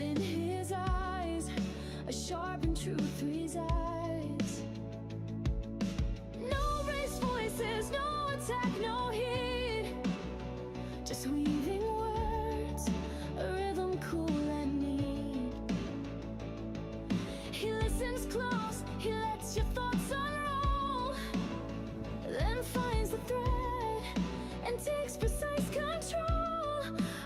but in his eyes, a sharpened truth resides. No raised voices, no attack, no heat, just weaving words, a rhythm cool and neat. He listens close, he lets your thoughts unroll, then finds the thread and takes precise control.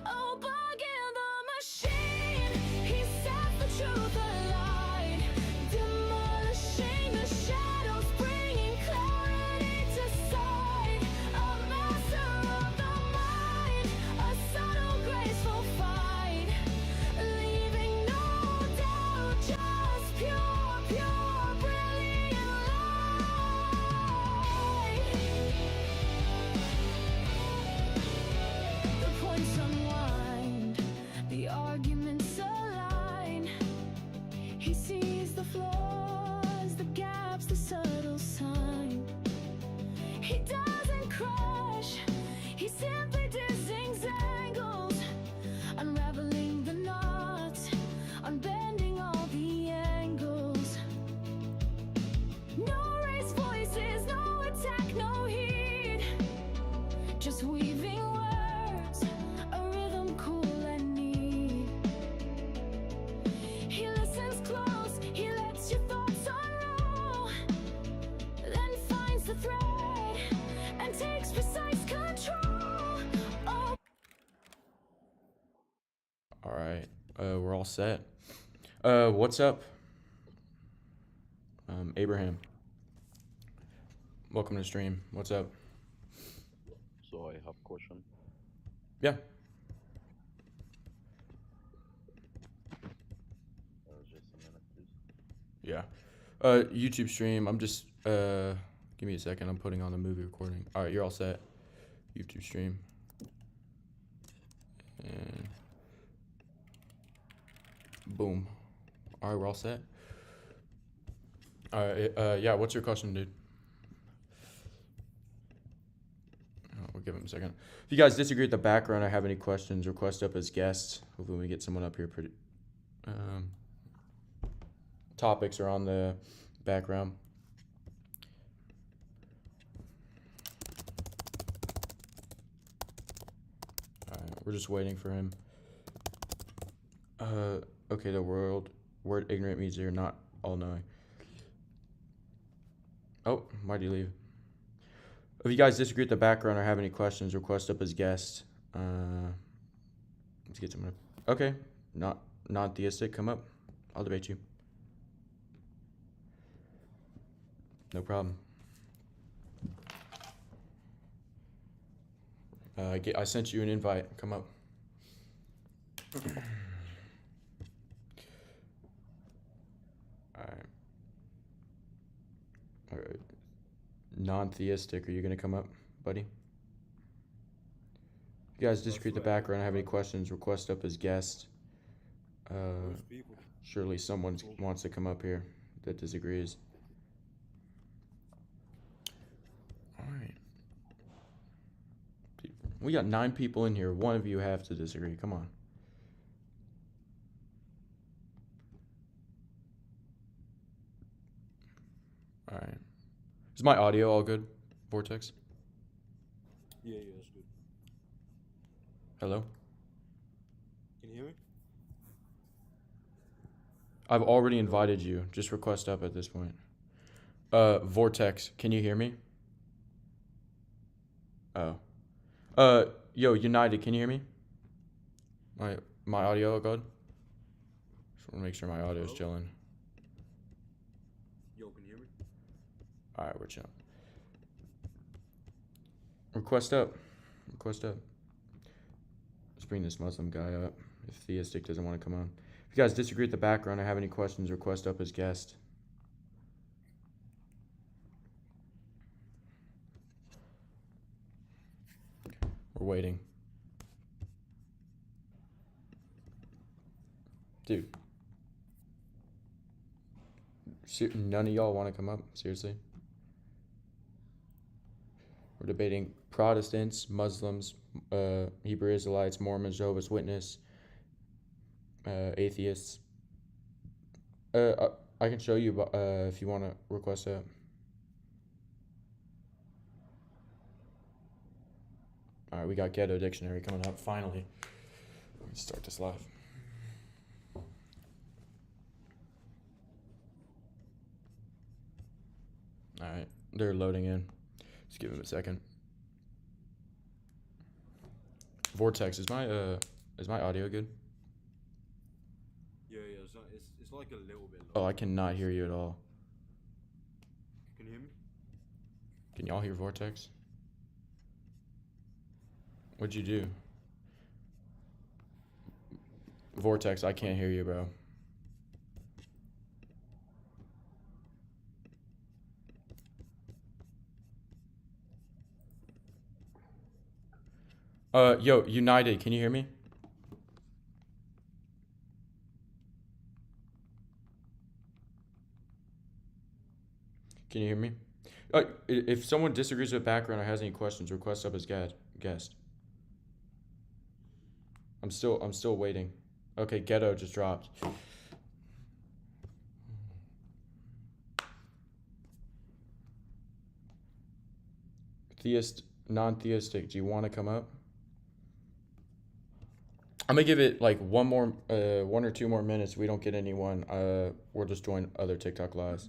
Oh, bug in the machine, he sets the truth alight, demolishing the shadows, bringing clarity to sight. A master of the mind, a subtle, graceful fight, leaving no doubt, just pure, brilliant light. The points unwind, the arguments align. He sees the flaws, the gaps, the subtle sign. He doesn't crush, he simply disentangles, unraveling the knots, unbending all the angles. No raised voices, no attack, no heat, just weaving words, a rhythm cool and neat. He listens close, he lets your thoughts unroll, then finds the thread and takes precise control. Oh. All right, we're all set. What's up? Abraham. Welcome to the stream. What's up? So I have question. Yeah. Just a minute, please. Yeah. YouTube stream. I'm just give me a second. I'm putting on the movie recording. All right, you're all set. YouTube stream. And boom. All right, we're all set. All right. Yeah. What's your question, dude? We'll give him a second. If you guys disagree with the background or have any questions, request up as guests. Hopefully we get someone up here pretty. Topics are on the background. All right, we're just waiting for him. Okay, the word ignorant means you're not all knowing. Oh, why'd you leave? If you guys disagree with the background or have any questions, request up as guests. Let's get someone up. Okay, not non-theistic, come up. I'll debate you. No problem. I sent you an invite. Come up. All right. Non-theistic, are you gonna come up, buddy? If you guys disagree with the background or have any questions, request up as guests. Surely someone wants to come up here that disagrees. All right. We got 9 people in here. One of you have to disagree. Come on. All right. Is my audio all good, Vortex? Yeah, that's good. Hello? Can you hear me? I've already invited you. Just request up at this point. Vortex, can you hear me? Oh. Yo, United, can you hear me? My audio good? Just want to make sure my audio is chilling. Yo, can you hear me? All right, we're chilling. Request up. Request up. Let's bring this Muslim guy up if Theistic doesn't want to come on. If you guys disagree with the background or have any questions, request up as guest. We're waiting. Dude. None of y'all want to come up? Seriously? We're debating Protestants, Muslims, Hebrew Israelites, Mormons, Jehovah's Witness, atheists. I can show you, if you want to request that. All right, we got Ghetto Dictionary coming up finally. Let me start this live. All right, they're loading in. Just give them a second. Vortex, is my audio good? Yeah, it's like a little bit Oh, low. I cannot hear you at all. Can you hear me? Can y'all hear Vortex? What'd you do? Vortex, I can't hear you, bro. Yo, United, can you hear me? Can you hear me? If someone disagrees with background or has any questions, request up as guest. I'm still waiting. Okay, Ghetto just dropped. Theist, non-theistic, do you want to come up? I'm gonna give it like one or two more minutes. We don't get anyone. We'll just join other TikTok lives.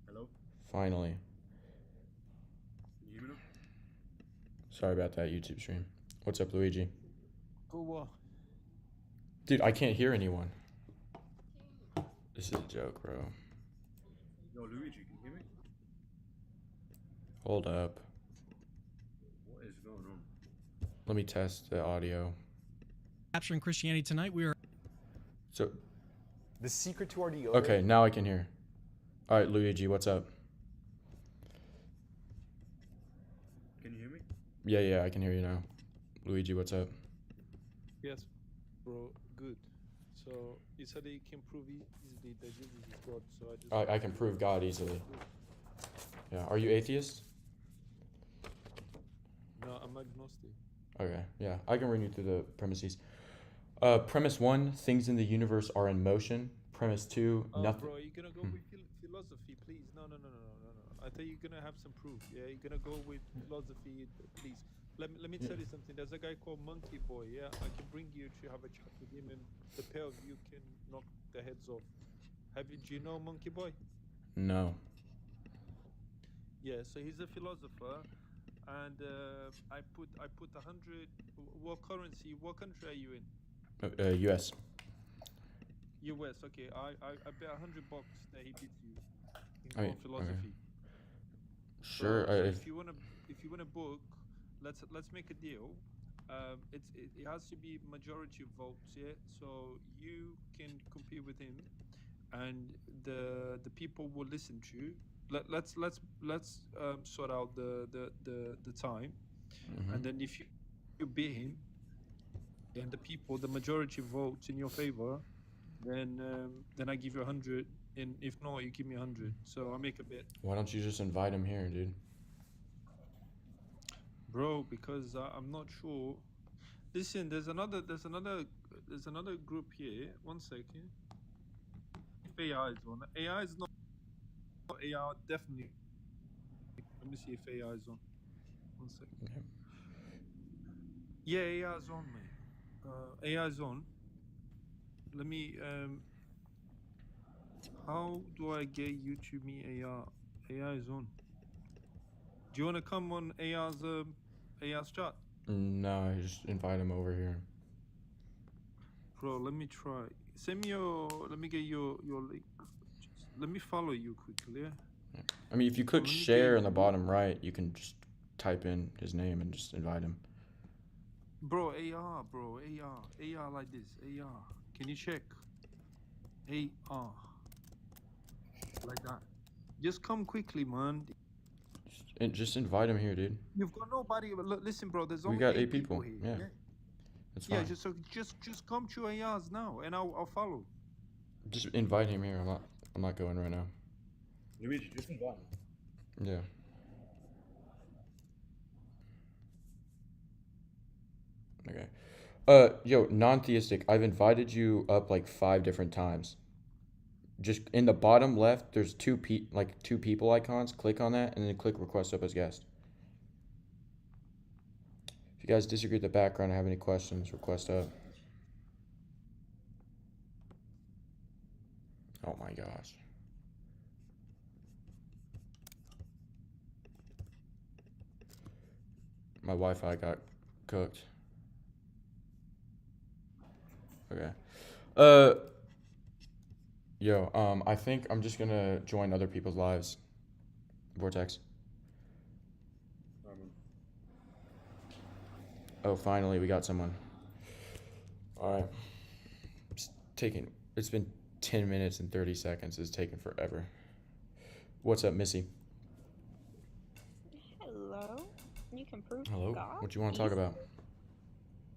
Hello? Finally. Can you hear me now? Sorry about that YouTube stream. What's up, Luigi? Go what? Dude, I can't hear anyone. This is a joke, bro. Yo, Luigi, can you hear me? Hold up. What is going on? Let me test the audio. Capturing Christianity Tonight. We are So, The secret to our deodorant. okay, now I can hear. All right, Luigi, what's up? Can you hear me? Yeah, I can hear you now. Luigi, what's up? Yes, bro, good. So he said he can prove easily that Jesus is God. So I just I can prove God easily. Yeah, are you atheist? No, I'm agnostic. Okay, yeah, I can run you through the premises. Premise 1, things in the universe are in motion. Premise 2, Oh, nothing. bro, you're gonna go with philosophy, please? No. I thought you're gonna have some proof. Yeah, you're gonna go with philosophy, please. Let me tell you something. There's a guy called Monkey Boy. Yeah, I can bring you to have a chat with him, and the pair of you can knock the heads off. Do you know Monkey Boy? No. Yeah, so he's a philosopher, and I put 100. What currency? What country are you in? US. US. Okay, I bet $100 that he beats you in I mean, philosophy. Sure. So if you wanna book, let's make a deal. It has to be majority votes, yeah. So you can compete with him, and the people will listen to you. Let's sort out the time, and then if you beat him, and the majority votes in your favor, then I give you 100, and if not, you give me 100. So I make a bet. Why don't you just invite him here, dude? Bro, because I'm not sure. Listen, there's another group here. 1 second. If AI is on. AI is not AI, definitely. Let me see if AI is on. 1 second. Okay. Yeah, AI is on, man. AI is on. Let me. How do I get you to me AI? AI is on. Do you want to come on AI's chat? No, I just invite him over here. Bro, let me try. Send me let me get your link. Let me follow you quickly, yeah? I mean, if you click Let me share get- in the bottom right, you can just type in his name and just invite him. Bro, AR like this, AR. Can you check? AR. Like that. Just come quickly, man. Just invite him here, dude. You've got nobody. Look, listen, bro. There's We only got 8 8 people. here. Yeah. That's Yeah, fine. just come to ARs now, and I'll follow. Just invite him here. I'm not going right now. Luigi, just invite me. Yeah. Okay. Yo, non-theistic. I've invited you up like 5 different times. Just in the bottom left, there's two people icons. Click on that and then click request up as guest. If you guys disagree with the background or have any questions, request up. Oh my gosh. My Wi-Fi got cooked. Okay. I think I'm just gonna join other people's lives. Vortex. Oh, finally we got someone. All right. It's been 10 minutes and 30 seconds. It's taken forever. What's up, Missy? Hello. You can prove Hello. God. What you want to talk about?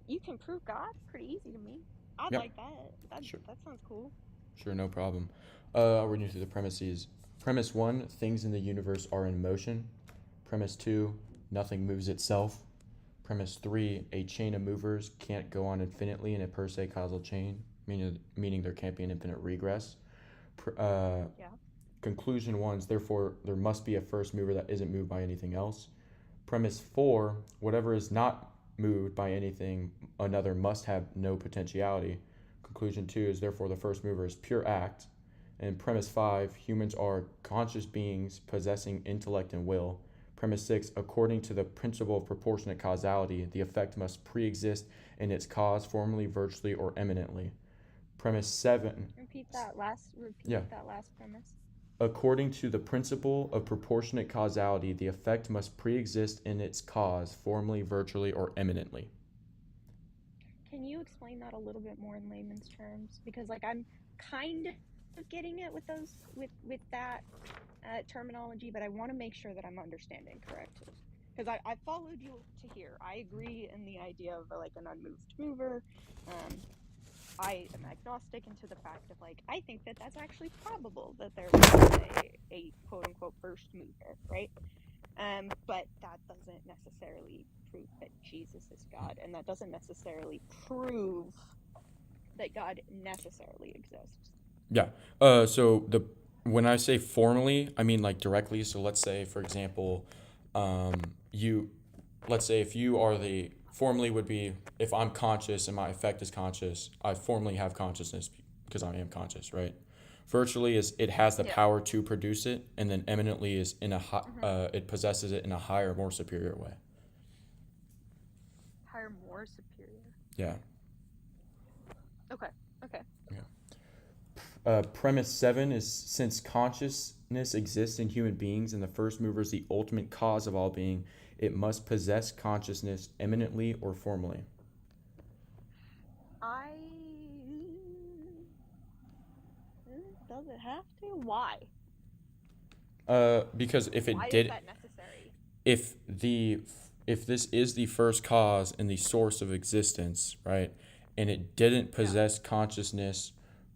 You can prove God. Pretty easy to me. I'd Yep. like that. Sure. That sounds cool. Sure, no problem. I'll read you through the premises. Premise 1, things in the universe are in motion. Premise 2, nothing moves itself. Premise 3, a chain of movers can't go on infinitely in a per se causal chain, meaning there can't be an infinite regress. Yeah. Conclusion 1 is therefore there must be a first mover that isn't moved by anything else. Premise 4, whatever is not moved by anything, another must have no potentiality. Conclusion 2 is therefore the first mover is pure act. And premise 5, humans are conscious beings possessing intellect and will. Premise 6, according to the principle of proportionate causality, the effect must pre-exist in its cause formally, virtually, or eminently. Premise 7. Repeat that last premise. According to the principle of proportionate causality, the effect must pre-exist in its cause formally, virtually, or eminently. Can you explain that a little bit more in layman's terms? Because I'm kind of getting it with that terminology, but I want to make sure that I'm understanding correctly. Because I followed you to here. I agree in the idea of an unmoved mover. I am agnostic into the fact of I think that that's actually probable that there was a quote unquote first mover, right? But that doesn't necessarily prove that Jesus is God, and that doesn't necessarily prove that God necessarily exists. Yeah. So when I say formally, I mean directly. So let's say, for example, let's say if you are formally would be if I'm conscious and my effect is conscious, I formally have consciousness because I am conscious, right? Virtually is it has the power to produce it, and then eminently is it possesses it in a higher, more superior way. Higher, more superior. Yeah. Okay. Yeah. Premise 7 is since consciousness exists in human beings and the first mover is the ultimate cause of all being, it must possess consciousness eminently or formally. Does it have to? Why? Because if it Why did, is that necessary? if this is the first cause and the source of existence, right, and it didn't possess consciousness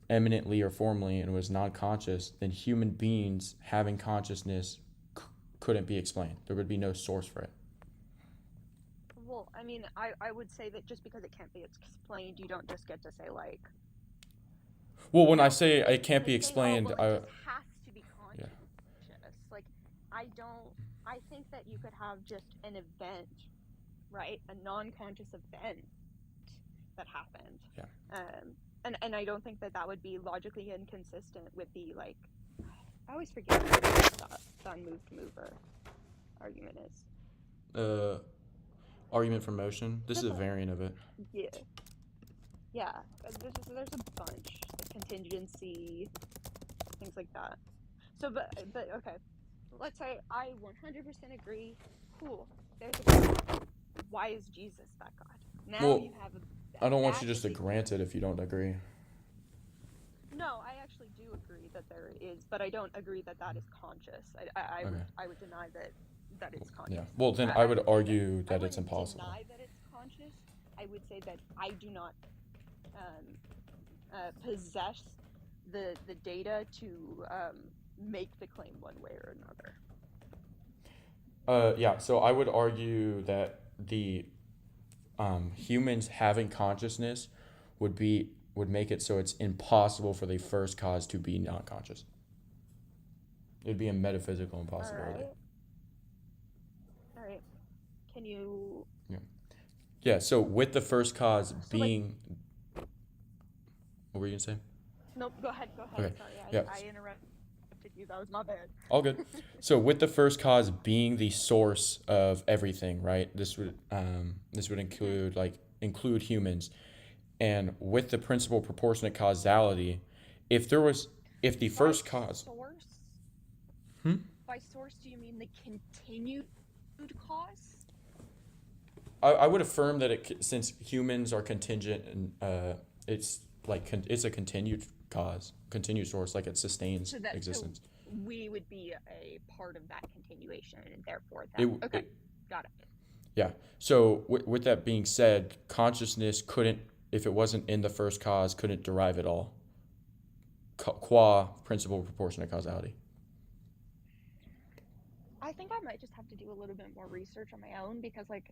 eminently or formally and was non-conscious, then human beings having consciousness couldn't be explained. There would be no source for it. Well, I mean, I would say that just because it can't be explained, you don't just get to say Well, when I say it can't be explained, it just has to be conscious. I think that you could have just an event, right? A non-conscious event that happened. Yeah. And I don't think that would be logically inconsistent with the I always forget what the unmoved mover argument is. Argument for motion. This is a variant of it. Yeah. Yeah. There's a bunch. Contingency, things like that. So, but okay. Let's say I 100% agree. Cool. There's a God. Why is Jesus that God? Now you have I don't want you just to grant it if you don't agree. No, I actually do agree that there is, but I don't agree that is conscious. I would deny that it's conscious. Yeah. Well, then I would argue that it's wouldn't impossible. Deny that it's conscious. I would say that I do not possess the data to make the claim one way or another. Yeah. So I would argue that humans having consciousness would make it so it's impossible for the first cause to be non-conscious. It'd be a metaphysical impossibility. All right. Can you? Yeah. So with the first cause So, being, what were you gonna say? Nope. Go ahead. Go ahead. Okay, Sorry, yeah. I interrupted you. That was my bad. All good. So with the first cause being the source of everything, right? This would include humans, and with the principle of proportionate causality, if the first By cause, source. Hmm? By source, do you mean the continued cause? I would affirm that since humans are contingent and it's it's a continued cause, continued source, like it sustains existence. So we would be a part of that continuation, and therefore that. It w- Okay, it- got it. Yeah. So with that being said, consciousness couldn't, if it wasn't in the first cause, couldn't derive at all. Qua principle of proportionate causality. I think I might just have to do a little bit more research on my own because, like,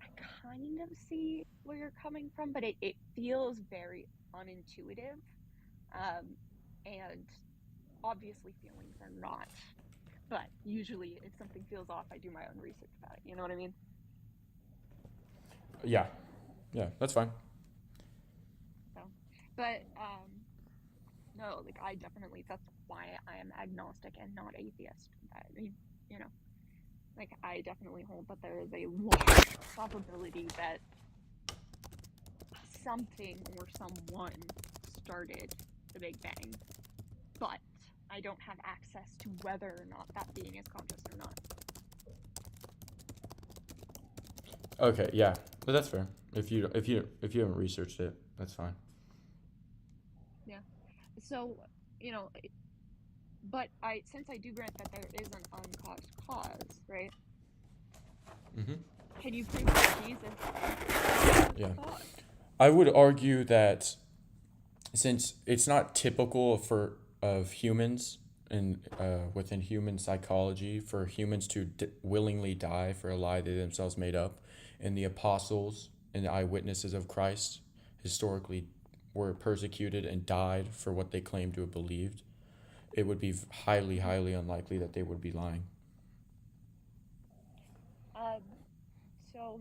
I kind of see where you're coming from, but it feels very unintuitive. And obviously feelings are not. But usually if something feels off, I do my own research about it. You know what I mean? Yeah. Yeah, that's fine. So, but, no, like, I definitely, that's why I am agnostic and not atheist. I mean, you know, like, I definitely hold that there is a large probability that something or someone started the Big Bang, but I don't have access to whether or not that being is conscious or not. Okay, yeah, but that's fair. If you haven't researched it, that's fine. Yeah. So, you know, but since I do grant that there is an uncaused cause, right? Mm-hmm. Can you prove that Jesus? Yeah. Cause? I would argue that since it's not typical of humans and within human psychology for humans to willingly die for a lie they themselves made up, and the apostles and the eyewitnesses of Christ historically were persecuted and died for what they claimed to have believed, it would be highly, highly unlikely that they would be lying. So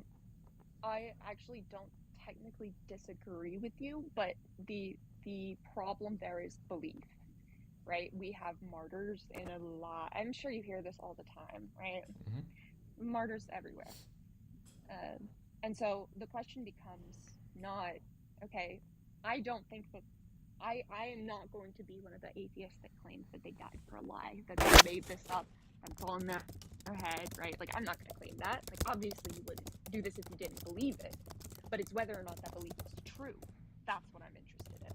I actually don't technically disagree with you, but the problem there is belief, right? We have martyrs in a lot. I'm sure you hear this all the time, right? Mhm. Martyrs everywhere. And so the question becomes not, okay, I don't think that I am not going to be one of the atheists that claims that they died for a lie, that they made this up. I'm calling that ahead, right? Like, I'm not going to claim that. Like, obviously you wouldn't do this if you didn't believe it, but it's whether or not that belief is true. That's what I'm interested in.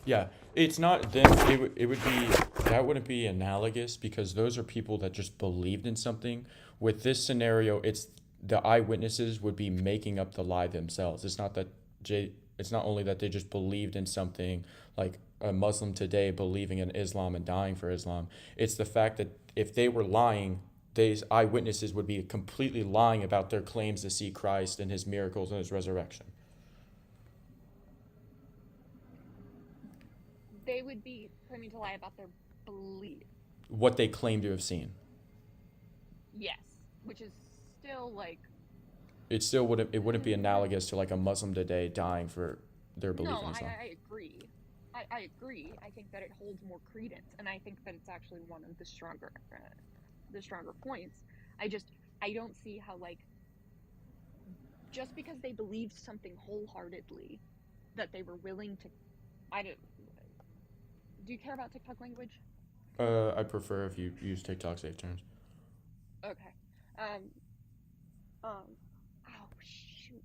Yeah, it's not them. It would be, that wouldn't be analogous because those are people that just believed in something. With this scenario, it's the eyewitnesses would be making up the lie themselves. It's not that it's not only that they just believed in something, like a Muslim today believing in Islam and dying for Islam. It's the fact that if they were lying, these eyewitnesses would be completely lying about their claims to see Christ and his miracles and his resurrection. They would be claiming to lie about their belief. What they claim to have seen. Yes, which is still like. It wouldn't be analogous to like a Muslim today dying for their belief No, in Islam. I agree. I agree. I think that it holds more credence, and I think that it's actually one of the stronger points. I don't see how, like, just because they believed something wholeheartedly, that they were willing to. Do you care about TikTok language? I prefer if you use TikTok safe terms. Okay. Oh shoot.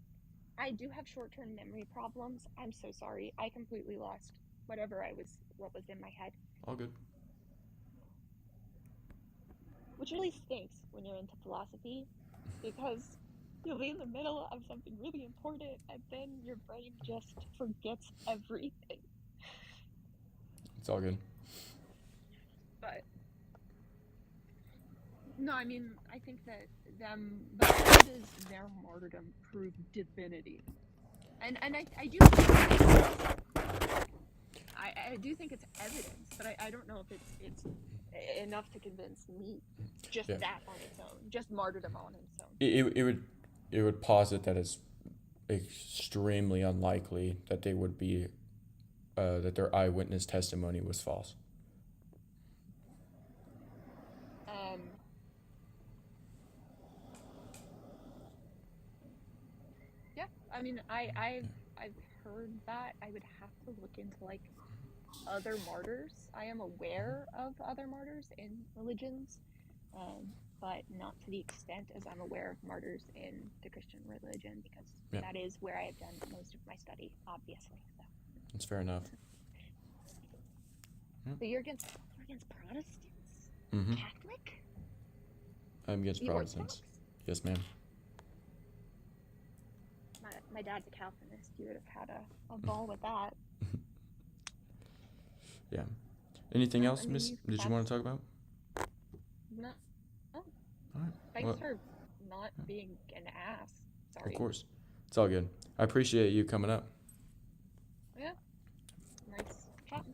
I do have short-term memory problems. I'm so sorry. I completely lost what was in my head. All good. Which really stinks when you're into philosophy, because you'll be in the middle of something really important and then your brain just forgets everything. It's all good. But No, I mean, I think that but how does their martyrdom prove divinity? And I do I do think it's evidence, but I don't know if it's enough to convince me. Just Yeah. that on its own, just martyrdom on its own. It would posit that it's extremely unlikely that they would be that their eyewitness testimony was false. Yeah, I mean, I've heard that. I would have to look into like other martyrs. I am aware of other martyrs in religions, but not to the extent as I'm aware of martyrs in the Christian religion, because Yeah. that is where I have done most of my study, obviously. So. That's fair enough. But you're against Protestants? Mm-hmm. Catholic? I'm against The Protestants. Yes, ma'am. My dad's a Calvinist. You would have had a ball with that. Yeah. Anything I else, mean, Miss? you- Did you want to talk about? No. Oh, All right. thanks Well, for not being an ass. Sorry. of course. It's all good. I appreciate you coming up. Yeah. Nice chatting.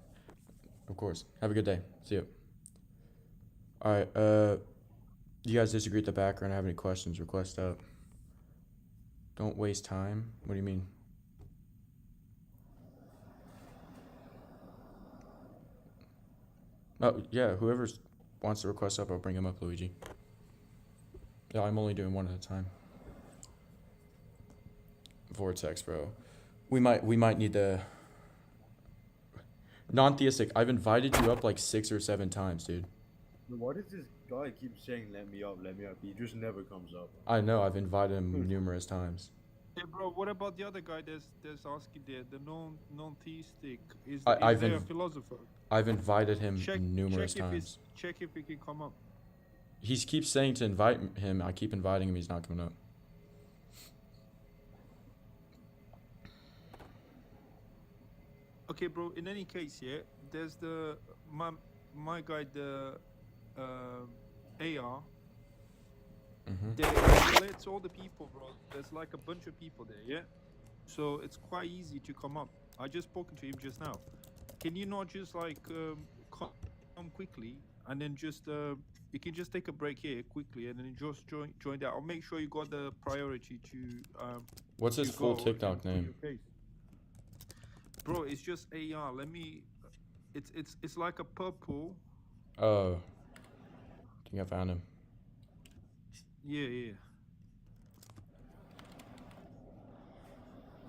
Of course. Have a good day. See you. All right. You guys disagree with the background? Have any questions? Request up. Don't waste time. What do you mean? Oh yeah. Whoever wants to request up, I'll bring him up, Luigi. Yeah, I'm only doing one at a time. Vortex, bro. We might need the non-theistic. I've invited you up like 6 or 7 times, dude. Why does this guy keep saying let me up? He just never comes up. I know. I've invited him numerous times. Hey, bro, what about the other guy that's asking there, the non-theistic? Is I've there a inv- philosopher? I've invited him Check numerous if times. check if he can come up. He keeps saying to invite him. I keep inviting him. He's not coming up. Okay, bro. In any case, yeah, there's the my guy, the AR. Mm-hmm. They lets all the people, bro. There's like a bunch of people there, yeah. So it's quite easy to come up. I just spoken to him just now. Can you not just like come quickly and then just you can just take a break here quickly and then just join that. I'll make sure you got the priority to What's his to full go TikTok in name? your case. Bro, it's just AR. Let me. It's like a purple. Oh, I think I found him. Yeah.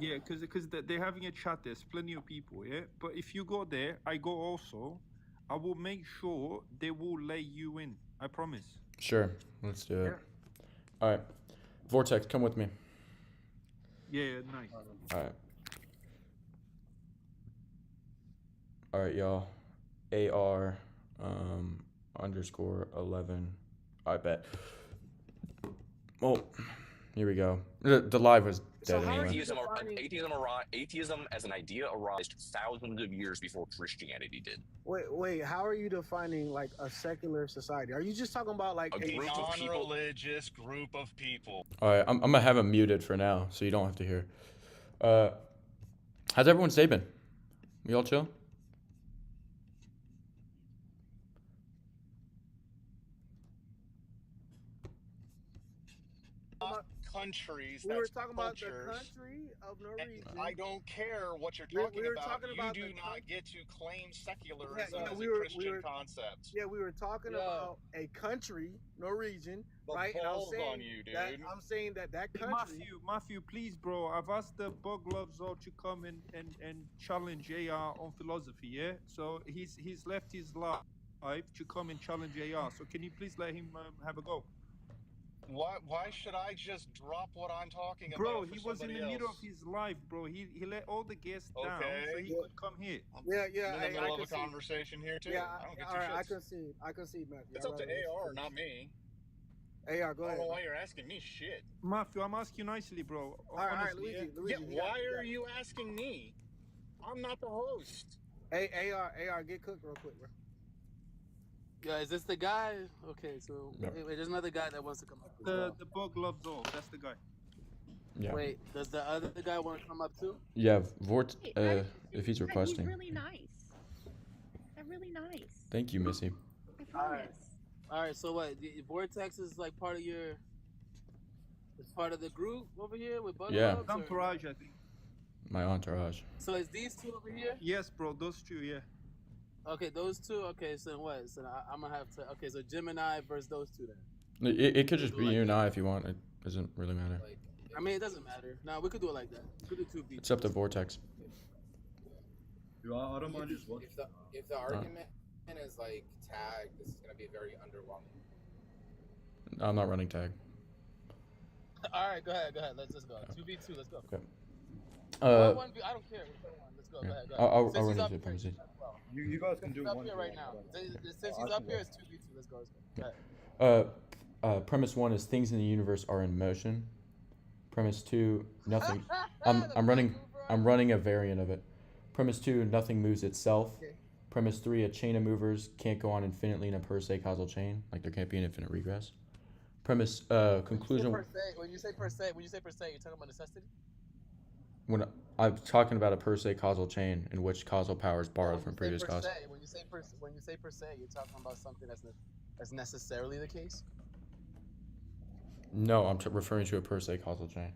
Yeah, because they're having a chat. There's plenty of people, yeah. But if you go there, I go also. I will make sure they will let you in. I promise. Sure, let's do it. All right, Vortex, come with me. Yeah, nice. All right, y'all. AR underscore 11. I bet. Well, here we go. The live was dead anyway. Atheism as an idea arose thousands of years before Christianity did. Wait, how are you defining like a secular society? Are you just talking about like A group of people. Non-religious group of people. All right, I'm gonna have him muted for now, so you don't have to hear. How's everyone's day been? We all chill? Countries. we were that's talking about the cultures. country of And Norwegian. I don't care what you're We- talking we were about. talking about you the do not get to claim secularism Yeah, as we a were- Christian we were- concept. Yeah, we were talking about a country, Norwegian, The right? And I was balls saying on you, that dude. I'm saying that Hey, country. Matthew, please, bro. I've asked the Bug Loves all to come and challenge AR on philosophy, yeah? So he's left his life to come and challenge AR. So can you please let him have a go? Why should I just drop what I'm talking Bro, about? he for was in the somebody middle else? of his life, bro. He let all the guests down so Okay. he could come here. I'm Yeah, in the middle of a concede. conversation here too. Yeah, I don't get all two right, shits. I concede, Matthew. It's I'd up to rather listen AR, you. not me. AR, go I don't ahead. know why you're asking me shit. Matthew, I'm asking you nicely, bro. All right, Honestly, Luigi. yeah? Luigi, Yeah, why are you asking me? I'm not the host. Hey, AR, get cooked real quick, bro. Yeah, is this the guy? Okay, so No. wait, there's another guy that wants to come up as The well. the bug loves all. That's the guy. Yeah. Wait, does the other guy want to come up too? Yeah. Vort. Wait, that- If he's He's requesting. really nice. They're really nice. Thank you, Missy. I All right. promise. All right, so what? The Vortex is like part of your. It's part of the group over here with Bug Yeah. Loves, or- Entourage, I think. My entourage. So it's these two over here? Yes, bro. Those two. Yeah. Okay, those two. Okay, so what? So I'm gonna have to. Okay, so Gemini versus those two then. It could just do be like you and that. I if you want. It doesn't really matter. Like, I mean, it doesn't matter. No, we could do it like that. We could do two beats. It's up to Vortex. Dude, I don't mind just watching. If the argument is like tag, this is gonna be very underwhelming. I'm not running tag. All right, go ahead. Let's just go. 2v2. Let's go. Okay. Or 1v. I don't care. Let's go. Yeah. Go ahead. I'll Since run he's into up it, here, Pumsy. well, You guys can since do he's up one. here for right one, now. but Since I'll he's up do here, that. it's 2v2. Let's go. Go ahead. Premise 1 is things in the universe are in motion. Premise 2, nothing. I'm running a variant of it. Premise 2, nothing moves itself. Okay. Premise 3, a chain of movers can't go on infinitely in a per se causal chain, like there can't be an infinite regress. Premise conclusion. When you say per se, you're talking about necessity. When I'm talking about a per se causal chain in which causal power is borrowed from previous per cause. se, when you say per se, you're talking about something that's necessarily the case. No, I'm referring to a per se causal chain.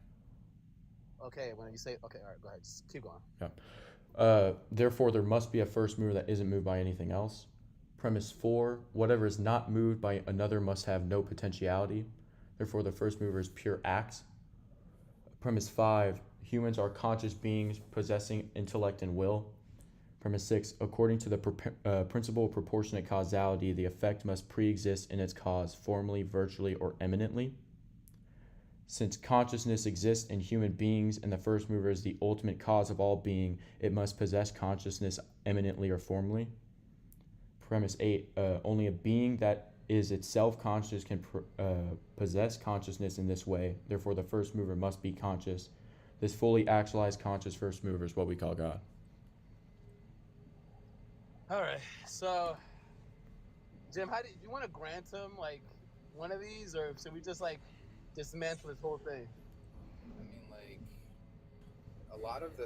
Okay, when you say okay, all right, go ahead. Just keep going. Therefore, there must be a first mover that isn't moved by anything else. Premise 4, whatever is not moved by another must have no potentiality. Therefore, the first mover is pure acts. Premise 5, humans are conscious beings possessing intellect and will. Premise 6, according to the principle of proportionate causality, the effect must pre-exist in its cause, formally, virtually, or eminently. Since consciousness exists in human beings and the first mover is the ultimate cause of all being, it must possess consciousness eminently or formally. Premise 8, only a being that is itself conscious can possess consciousness in this way. Therefore, the first mover must be conscious. This fully actualized conscious first mover is what we call God. All right, so Jim, do you want to grant him like one of these, or should we just like dismantle this whole thing? I mean, like a lot of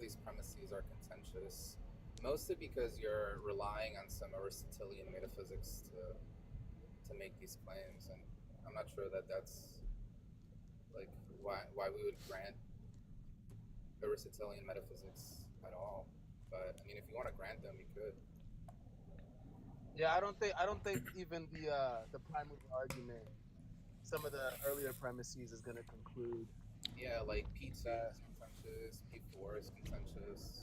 these premises are contentious, mostly because you're relying on some Aristotelian metaphysics to make these claims, and I'm not sure that that's like why we would grant Aristotelian metaphysics at all. But I mean, if you want to grant them, you could. Yeah, I don't think even the prime mover argument, some of the earlier premises is going to conclude. Yeah, like P2 is contentious, P4 is contentious.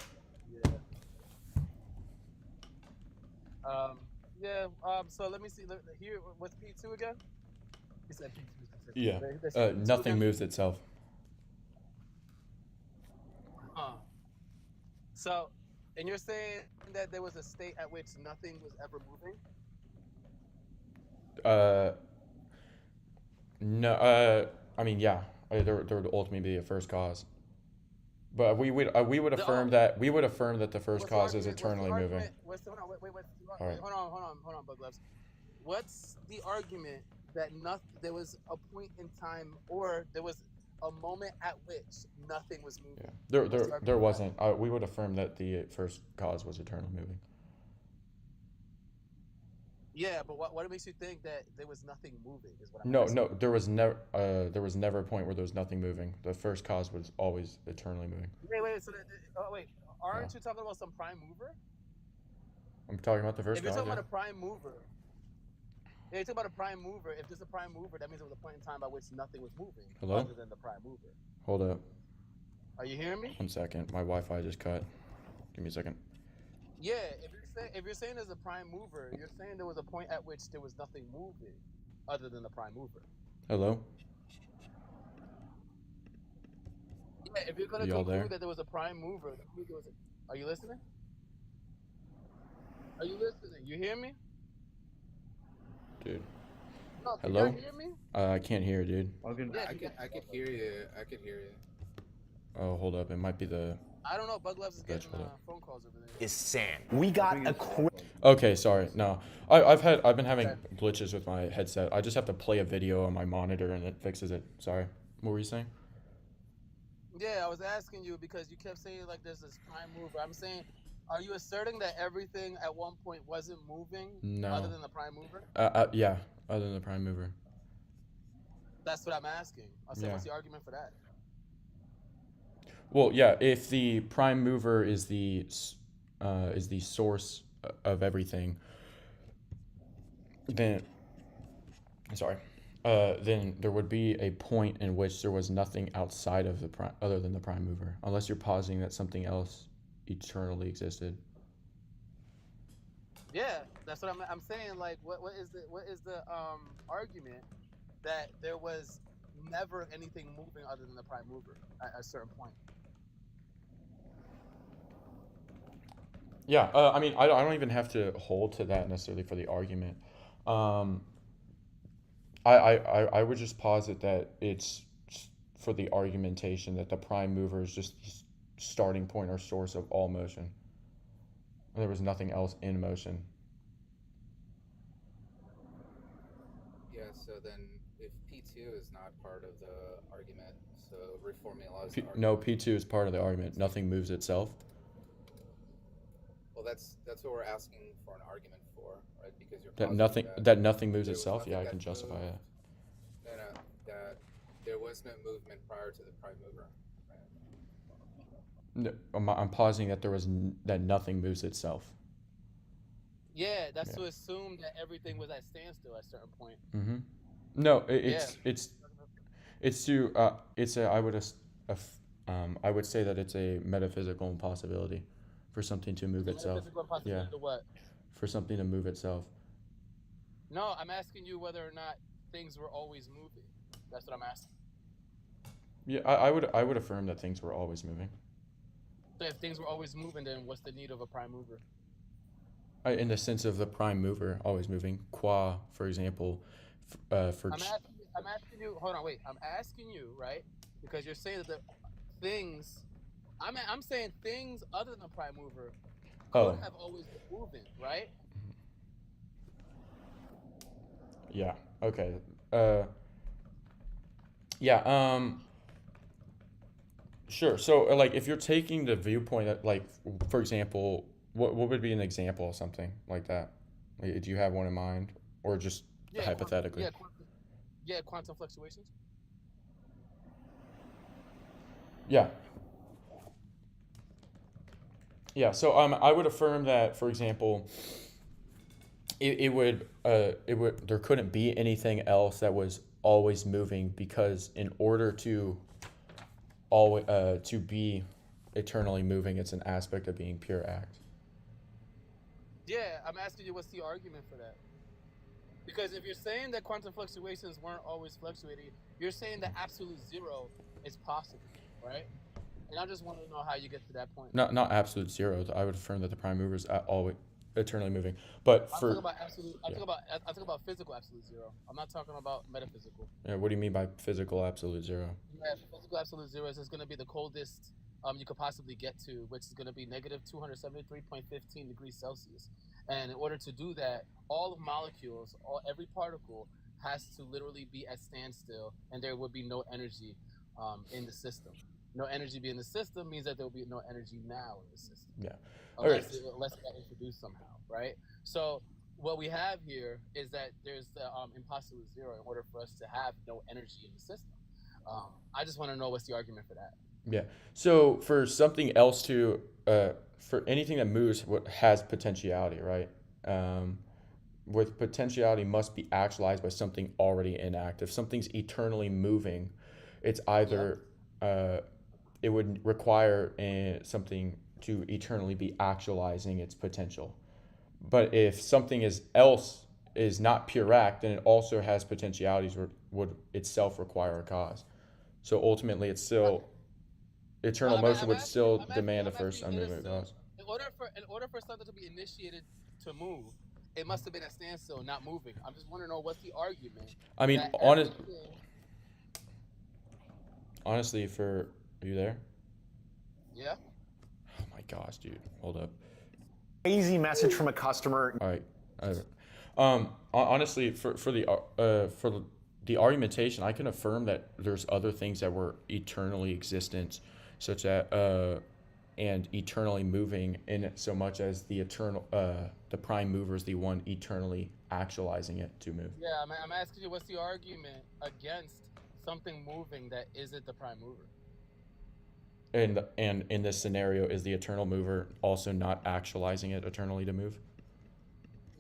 Yeah. So let me see. Here, what's P2 again? He said P2 is contentious. Yeah. That's P2 Nothing again? moves itself. So, and you're saying that there was a state at which nothing was ever moving? No. I mean, yeah. There would ultimately be a first cause. But we would affirm that the first cause is eternally moving. Hold Alright. on, Bug Loves. What's the argument that there was a point in time, or there was a moment at which nothing was moving? Yeah. There wasn't. We would affirm that the first cause was eternally moving. Yeah, but what makes you think that there was nothing moving? Is what I'm No, asking. no. There was never a point where there was nothing moving. The first cause was always eternally moving. Wait. So, aren't you talking about some prime mover? I'm talking about the first If you're cause. talking Yeah. about a prime mover, you're talking about a prime mover. If there's a prime mover, that means there was a point in time by which nothing was moving, Hello? other than the prime mover. Hold up. Are you hearing me? 1 second. My Wi-Fi just cut. Give me a second. Yeah. If you're saying there's a prime mover, you're saying there was a point at which there was nothing moving, other than the prime mover. Hello? Yeah. If you're gonna Y'all conclude there? that there was a prime mover, that means there was are you listening? Are you listening? You hear me? Dude. No, can Hello? you hear me? I can't hear, dude. I could hear you. I could hear you. Oh, hold up. It might be the I don't know. Bug Loves is getting Virtual. phone calls over there. Is sand. We got a Okay, sorry. No, I've been having glitches with my headset. I just have to play a video on my monitor and it fixes it. Sorry. What were you saying? Yeah, I was asking you because you kept saying like there's this prime mover. I'm saying, are you asserting that everything at one point wasn't moving No. other than the prime mover? Yeah, other than the prime mover. That's what I'm asking. I said, Yeah. what's the argument for that? Well, yeah, if the prime mover is the source of everything, then then there would be a point in which there was nothing outside of the prime, other than the prime mover, unless you're positing that something else eternally existed. Yeah, that's what I'm saying. Like, what is the argument that there was never anything moving other than the prime mover at a certain point? Yeah, I mean, I don't even have to hold to that necessarily for the argument. I would just posit that it's for the argumentation that the prime mover is just the starting point or source of all motion. There was nothing else in motion. Yeah, so then if P2 is not part of the argument, so reformulate the argument. No, P2 is part of the argument. Nothing moves itself. Well, that's what we're asking for an argument for, right? Because you're That positing nothing moves there was itself. nothing Yeah, I that can justify moved. it. No, that there was no movement prior to the prime mover. Right? No, I'm positing that that nothing moves itself. Yeah, that's Yeah. to assume that everything was at standstill at a certain point. Mm-hmm. No, I would say that it's a metaphysical impossibility for something to move itself. Metaphysical impossibility to what? For something to move itself. No, I'm asking you whether or not things were always moving. That's what I'm asking. Yeah, I would affirm that things were always moving. So if things were always moving, then what's the need of a prime mover? In the sense of the prime mover always moving, qua, for example, I'm asking you. Hold on, wait. I'm asking you, right? Because you're saying that the things. I'm saying things other than the prime mover could have always been moving, right? Yeah. Okay. Yeah. Sure. So, like, if you're taking the viewpoint that, like, for example, what would be an example of something like that? Like, do you have one in mind, or just hypothetically? Quantum fluctuations. Yeah. Yeah. So, I would affirm that, for example, there couldn't be anything else that was always moving, because in order to be eternally moving, it's an aspect of being pure act. Yeah, I'm asking you, what's the argument for that? Because if you're saying that quantum fluctuations weren't always fluctuating, you're saying that absolute zero is possible, right? And I just want to know how you get to that point. Not absolute zero. I would affirm that the prime mover is always eternally moving. But I'm talking about absolute. I'm talking about physical absolute zero. I'm not talking about metaphysical. Yeah. What do you mean by physical absolute zero? Yeah, physical absolute zero is going to be the coldest you could possibly get to, which is going to be negative 273.15 degrees Celsius. And in order to do that, all of molecules, every particle has to literally be at standstill, and there would be no energy in the system. No energy being in the system means that there will be no energy now in the system. Yeah. Unless it got introduced somehow, right? So what we have here is that there's the impossible zero in order for us to have no energy in the system. I just want to know what's the argument for that. Yeah. So for something else to, for anything that moves, what has potentiality, right? With potentiality must be actualized by something already in act. If something's eternally moving, it's either it would require something to eternally be actualizing its potential. But if something else is not pure act, then it also has potentialities, would itself require a cause. So ultimately, it's still eternal motion would still demand a first unmoving cause. In order for something to be initiated to move, it must have been at standstill, not moving. I just want to know what's the argument. I mean, honestly, are you there? Yeah. my gosh, dude. Hold up. Crazy message from a customer. All right. Honestly, for the argumentation, I can affirm that there's other things that were eternally existent, such as and eternally moving, in so much as the prime mover is the one eternally actualizing it to move. Yeah, I'm asking you, what's the argument against something moving that isn't the prime mover? And in this scenario, is the eternal mover also not actualizing it eternally to move?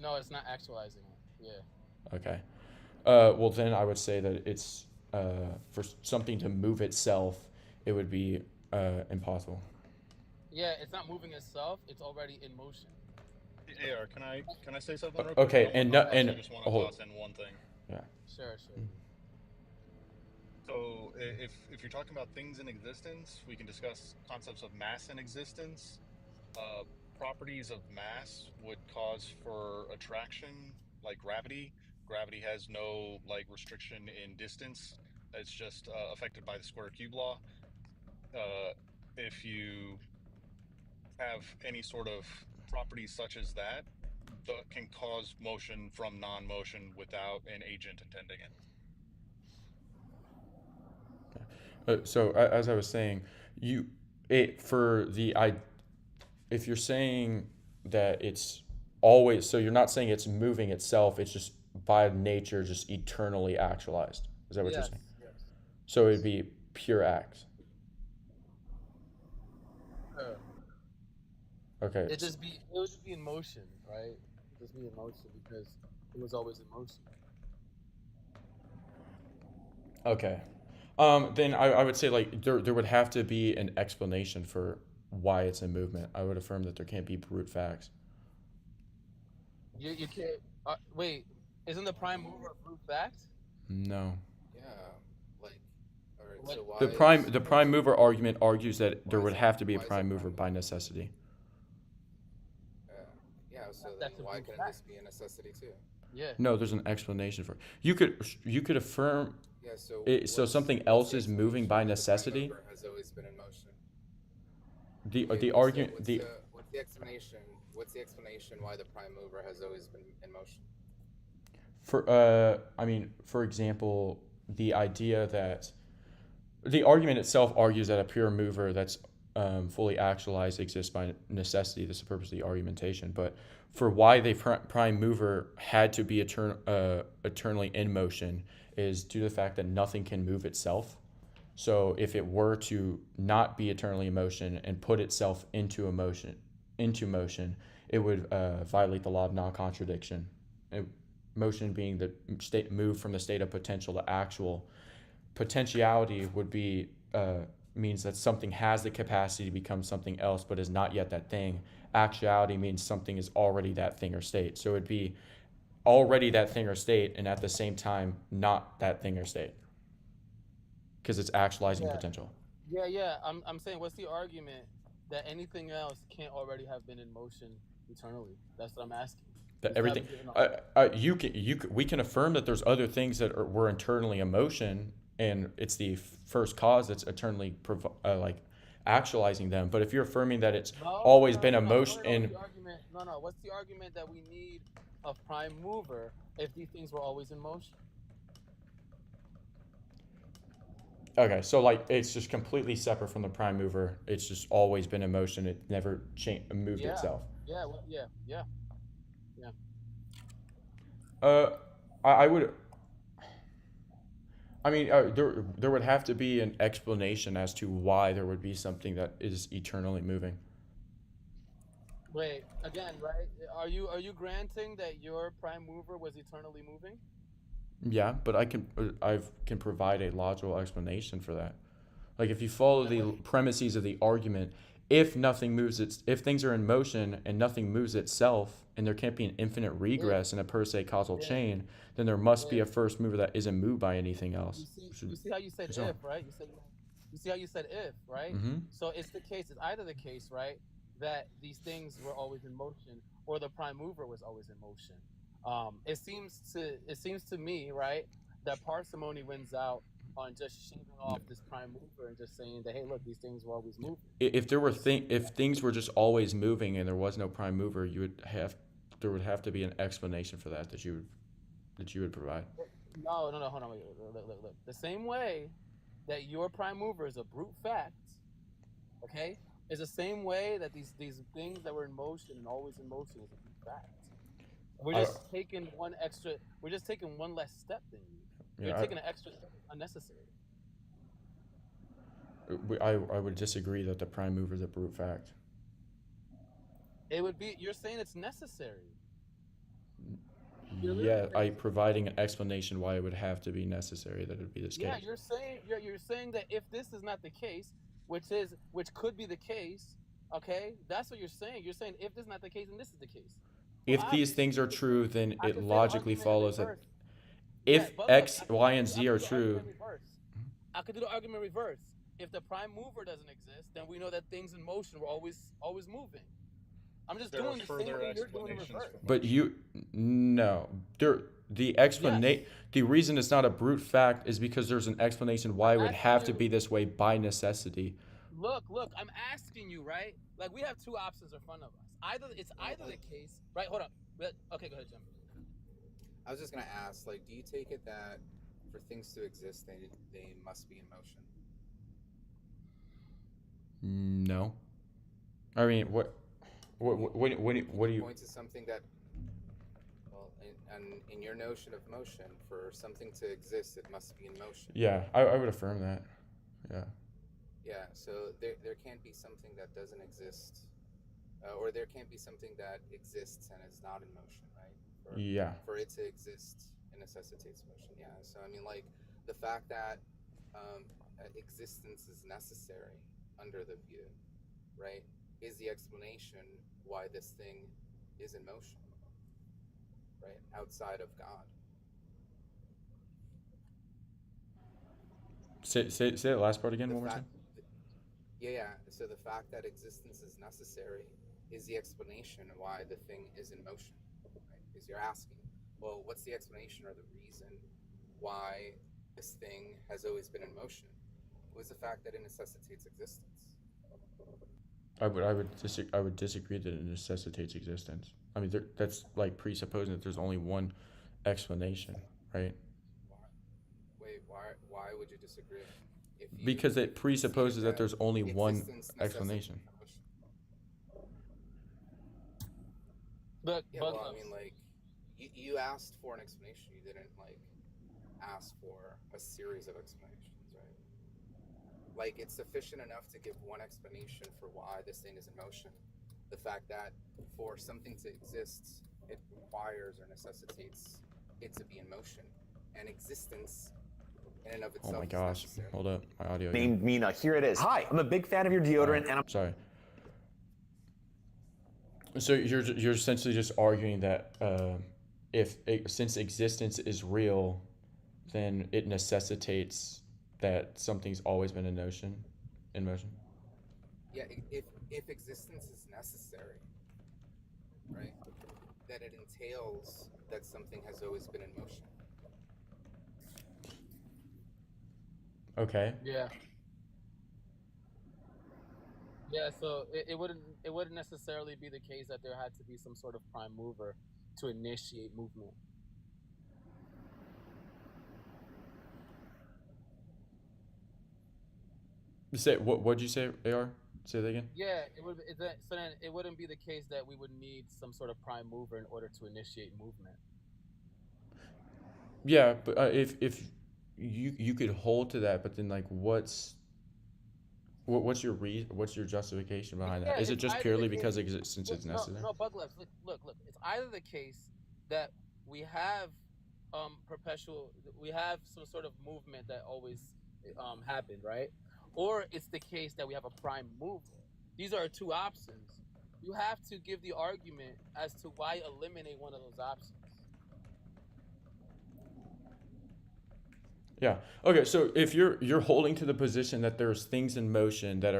No, it's not actualizing it. Yeah. Okay. Well, then I would say that it's for something to move itself, it would be impossible. Yeah, it's not moving itself. It's already in motion. AR, can I say something real quick? Okay, I just want to hold. toss in one thing. Yeah. Sure. So if you're talking about things in existence, we can discuss concepts of mass in existence. Properties of mass would cause for attraction, like gravity. Gravity has no like restriction in distance. It's just affected by the square cube law. If you have any sort of properties such as that can cause motion from non-motion without an agent intending it. So as I was saying, if you're saying that it's always, so you're not saying it's moving itself, it's just by nature just eternally actualized. Is that what you're saying? Yes. So it'd be pure act. Okay. It would just be in motion, right? Just be in motion because it was always in motion. Okay. Then I would say like there would have to be an explanation for why it's in movement. I would affirm that there can't be brute facts. You can't. Wait, isn't the prime mover a brute fact? No. Yeah, like, all right. So why The prime mover argument argues that there would have to be a prime mover by necessity. Yeah. So then That's a why brute couldn't fact. this be a necessity too? Yeah. No, there's an explanation for it. You could affirm. Yeah. So So something else is moving by necessity. The prime mover has always been in motion. The argument What's the explanation? What's the explanation why the prime mover has always been in motion? for example, the idea that the argument itself argues that a pure mover that's fully actualized exists by necessity. That's the purpose of the argumentation. But for why the prime mover had to be eternally in motion is due to the fact that nothing can move itself. So if it were to not be eternally in motion and put itself into motion, it would violate the law of non-contradiction. Motion being the state move from the state of potential to actual. Potentiality would be means that something has the capacity to become something else but is not yet that thing. Actuality means something is already that thing or state. So it'd be already that thing or state and at the same time not that thing or state. Because it's actualizing potential. Yeah. I'm saying, what's the argument that anything else can't already have been in motion eternally? That's what I'm asking. That everything, we can affirm that there's other things that were internally in motion, and it's the first cause that's eternally actualizing them. But if you're affirming that it's always been a motion, what's the argument that we need a prime mover if these things were always in motion? Okay, so like it's just completely separate from the prime mover. It's just always been in motion. It never moved itself. Yeah. I would. I mean, there would have to be an explanation as to why there would be something that is eternally moving. Wait, again, right? Are you granting that your prime mover was eternally moving? Yeah, but I can provide a logical explanation for that. Like if you follow the premises of the argument, if things are in motion and nothing moves itself, and there can't be an infinite regress in a per se causal chain, then there must be a first mover that isn't moved by anything else. You see how you said if, right? You see how you said if, right? Mm-hmm. So it's either the case, right, that these things were always in motion, or the prime mover was always in motion. It seems to me, right, that parsimony wins out on just shaving off this prime mover and just saying that, hey, look, these things will always move. If there were if things were just always moving and there was no prime mover, there would have to be an explanation for that you would provide. No, hold on, wait, look. The same way that your prime mover is a brute fact, okay, is the same way that these things that were in motion and always in motion is a brute fact. We're just taking one less step than you. You're taking an extra step unnecessary. I would disagree that the prime mover is a brute fact. It would be, you're saying it's necessary. Yeah, providing an explanation why it would have to be necessary that it would be this case. Yeah, you're saying that if this is not the case, which could be the case, okay, that's what you're saying. You're saying if this is not the case, then this is the case. If these things are true, then it logically follows that if X, Y, and Z are true. I could do the argument reverse. If the prime mover doesn't exist, then we know that things in motion were always moving. I'm just doing the same thing you're doing in reverse. But the reason it's not a brute fact is because there's an explanation why it would have to be this way by necessity. Look, I'm asking you, right? Like, we have two options in front of us. Either the case, right? Hold up. Okay, go ahead, Jim. I was just gonna ask, like, do you take it that for things to exist, they must be in motion? No. I mean, what do you point to something that, well, in your notion of motion, for something to exist, it must be in motion. Yeah, I would affirm that. Yeah. Yeah, so there can't be something that doesn't exist, or there can't be something that exists and is not in motion, right? For it to exist, it necessitates motion. Yeah. So I mean, like, the fact that existence is necessary under the view, right, is the explanation why this thing is in motion, right, outside of God. Say that last part again one more time. Yeah. So the fact that existence is necessary is the explanation why the thing is in motion, right? Because you're asking, well, what's the explanation or the reason why this thing has always been in motion? It was the fact that it necessitates existence. I would disagree that it necessitates existence. I mean, that's like presupposing that there's only one explanation, right? Why would you disagree? Because it presupposes that there's only one explanation. But well, I mean, like, you asked for an explanation. You didn't, like, ask for a series of explanations, right? Like, it's sufficient enough to give one explanation for why this thing is in motion. The fact that for something to exist, it requires or necessitates it to be in motion. And existence in and of itself. Oh my gosh. Hold up. My audio. Named Mina. Here it is. Hi, I'm a big fan of your deodorant, and I'm sorry. So you're essentially just arguing that since existence is real, then it necessitates that something's always been in motion. Yeah, if existence is necessary, right, that it entails that something has always been in motion. Okay. Yeah. Yeah, so it wouldn't necessarily be the case that there had to be some sort of prime mover to initiate movement. Say what'd you say, AR? Say that again. Yeah, so then it wouldn't be the case that we would need some sort of prime mover in order to initiate movement. Yeah, but if you could hold to that, but then, like, what's your justification behind that? Is it just purely because existence is necessary? No, Bugleps, look. It's either the case that we have we have some sort of movement that always happened, right? Or it's the case that we have a prime mover. These are two options. You have to give the argument as to why eliminate one of those options. Yeah. Okay. So if you're holding to the position that there's things in motion that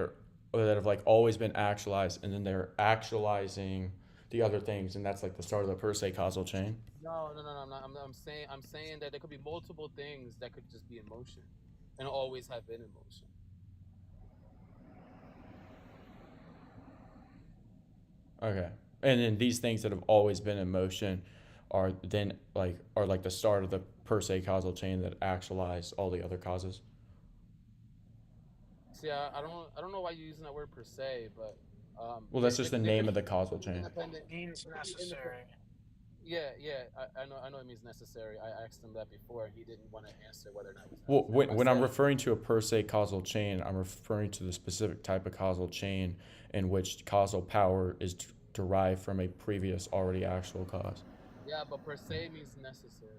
have like always been actualized, and then they're actualizing the other things, and that's like the start of the per se causal chain. No. I'm saying that there could be multiple things that could just be in motion. and always have been in motion. Okay. And then these things that have always been in motion are like the start of the per se causal chain that actualize all the other causes. See, I don't know why you're using that word per se, but Well, that's just the name of the causal chain. independent Means necessary. Yeah, I know it means necessary. I asked him that before, and he didn't want to answer whether or not it was Well, necessary. when I'm referring to a per se causal chain, I'm referring to the specific type of causal chain in which causal power is derived from a previous already actual cause. Yeah, but per se means necessary.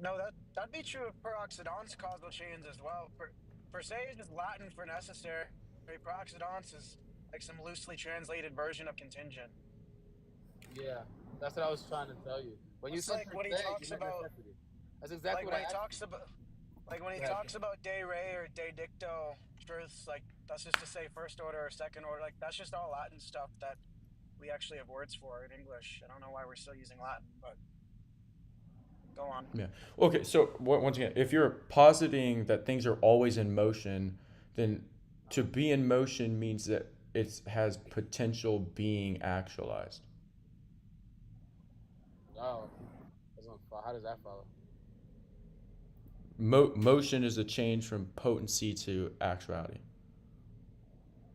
No, that'd be true of per accidens causal chains as well. Per se is just Latin for necessary. Per accidens is like some loosely translated version of contingent. Yeah, that's what I was trying to tell you. When you It's said like per when he se, talks you meant about, necessity. That's exactly like what when I he asked talks you. about, like when he Yeah. talks about de re or de dicto truths, like that's just to say first order or second order. Like that's just all Latin stuff that we actually have words for in English. I don't know why we're still using Latin, but go on. Yeah. Okay. So once again, if you're positing that things are always in motion, then to be in motion means that it has potential being actualized. Oh, how does that follow? Motion is a change from potency to actuality.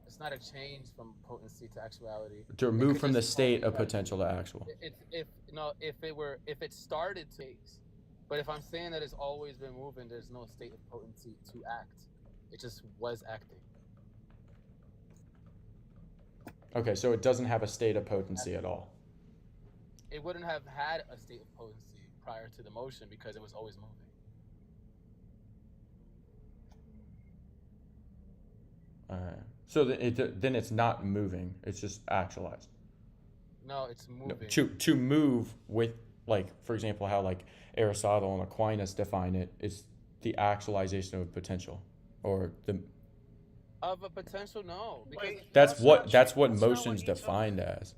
It's not a change from potency to actuality. To It move could from the just state of like, potential to actual. if it started to, but if I'm saying that it's always been moving, there's no state of potency to act. It just was acting. Okay, so it doesn't have a state of potency at all. It wouldn't have had a state of potency prior to the motion because it was always moving. So then it's not moving. It's just actualized. No, it's moving. No, to move with, like, for example, how like Aristotle and Aquinas define it, it's the actualization of potential, or the. Of a potential, no. Because That's what motion's defined as.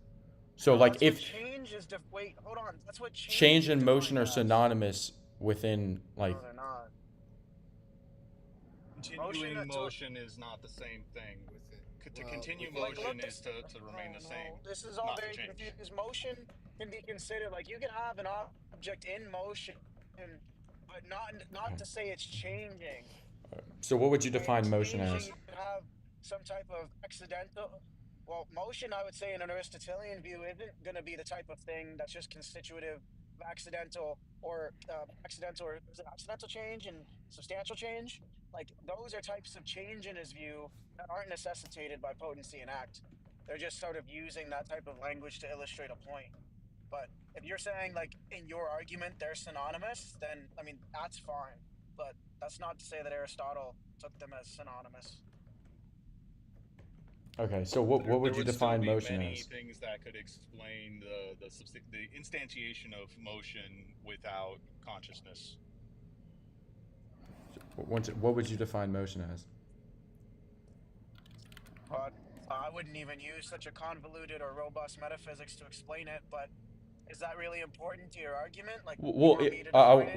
So like if change is wait, hold on. That's what change and motion are synonymous within like. No, they're not. Continuing motion is not the same thing. To continue motion is to remain the same. This is all not to very change. confused. Motion can be considered like you can have an object in motion, but not to say it's changing. So what would you define motion as? You can have some type of accidental. Well, motion, I would say, in an Aristotelian view, isn't going to be the type of thing that's just constitutive of accidental or is it accidental change and substantial change? Like those are types of change in his view that aren't necessitated by potency and act. They're just sort of using that type of language to illustrate a point. But if you're saying like in your argument they're synonymous, then I mean that's fine. But that's not to say that Aristotle took them as synonymous. Okay, so what would you define motion many as? Things that could explain the instantiation of motion without consciousness. What would you define motion as? I wouldn't even use such a convoluted or robust metaphysics to explain it, but is that really important to your argument? Like, Well,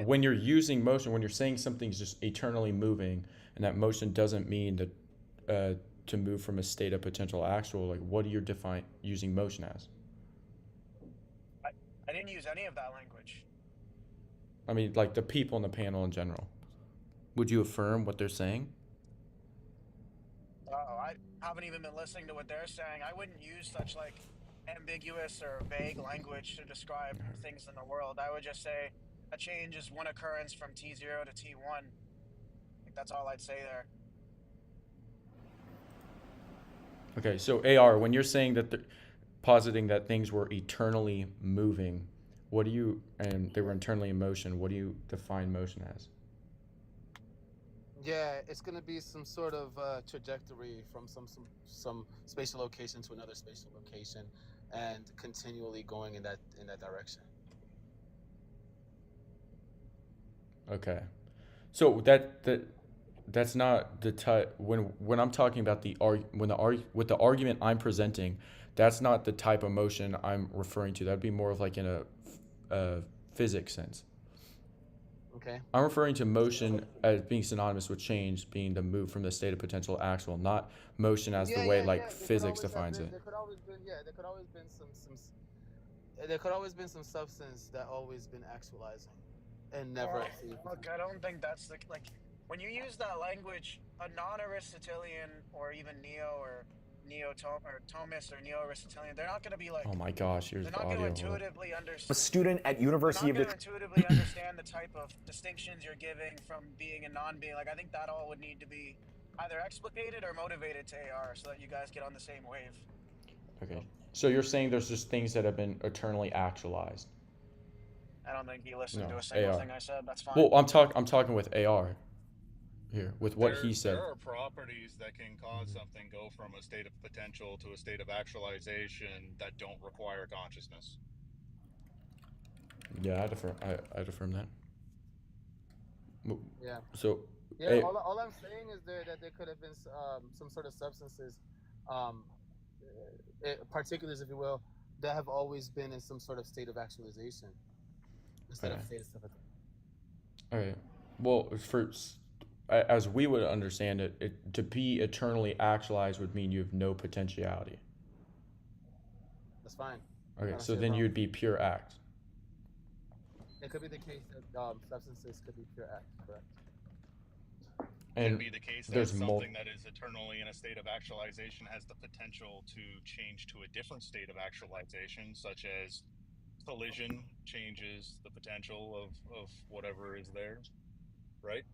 when you're using motion, when you're saying something's just eternally moving, and that motion doesn't mean that to move from a state of potential actual, like what do you define using motion as? I didn't use any of that language. I mean, like the people in the panel in general. Would you affirm what they're saying? I haven't even been listening to what they're saying. I wouldn't use such like ambiguous or vague language to describe things in the world. I would just say a change is one occurrence from T0 to T1. Like, that's all I'd say there. Okay, so AR, when you're saying that positing that things were eternally moving, and they were internally in motion, what do you define motion as? Yeah, it's gonna be some sort of trajectory from some spatial location to another spatial location, and continually going in that direction. Okay, so that's not the type. When I'm talking about with the argument I'm presenting, that's not the type of motion I'm referring to. That'd be more of like in a physics sense. Okay. I'm referring to motion as being synonymous with change, being the move from the state of potential to actual, not motion as the way like physics defines it. There could always been there could always been there could always been some substance that always been actualizing, and never. Look, I don't think that's the like when you use that language, a non-Aristotelian or even Thomas or neo-Aristotelian, they're not going to be like. Oh my gosh, here's They're the not going audio. to intuitively understand. A student at University of They're not going to intuitively understand the type of distinctions you're giving from being and non-being. Like I think that all would need to be either explicated or motivated to AR so that you guys get on the same wave. Okay. So you're saying there's just things that have been eternally actualized. I don't think he listened No, to a single AR. thing I said. That's fine. Well, I'm talking with AR here, with what he said. There are properties that can cause something go from a state of potential to a state of actualization that don't require consciousness. Yeah, I affirm that. Yeah. So. Yeah. All I'm saying is that there could have been some sort of substances, particulars, if you will, that have always been in some sort of state of actualization instead of state of stuff. All right. Well, as we would understand it, to be eternally actualized would mean you have no potentiality. That's fine. Okay, so then you'd be pure act. It could be the case that substances could be pure act, correct? And can be the case that something that is eternally in a state of actualization has the potential to change to a different state of actualization, such as collision changes the potential of whatever is there, right?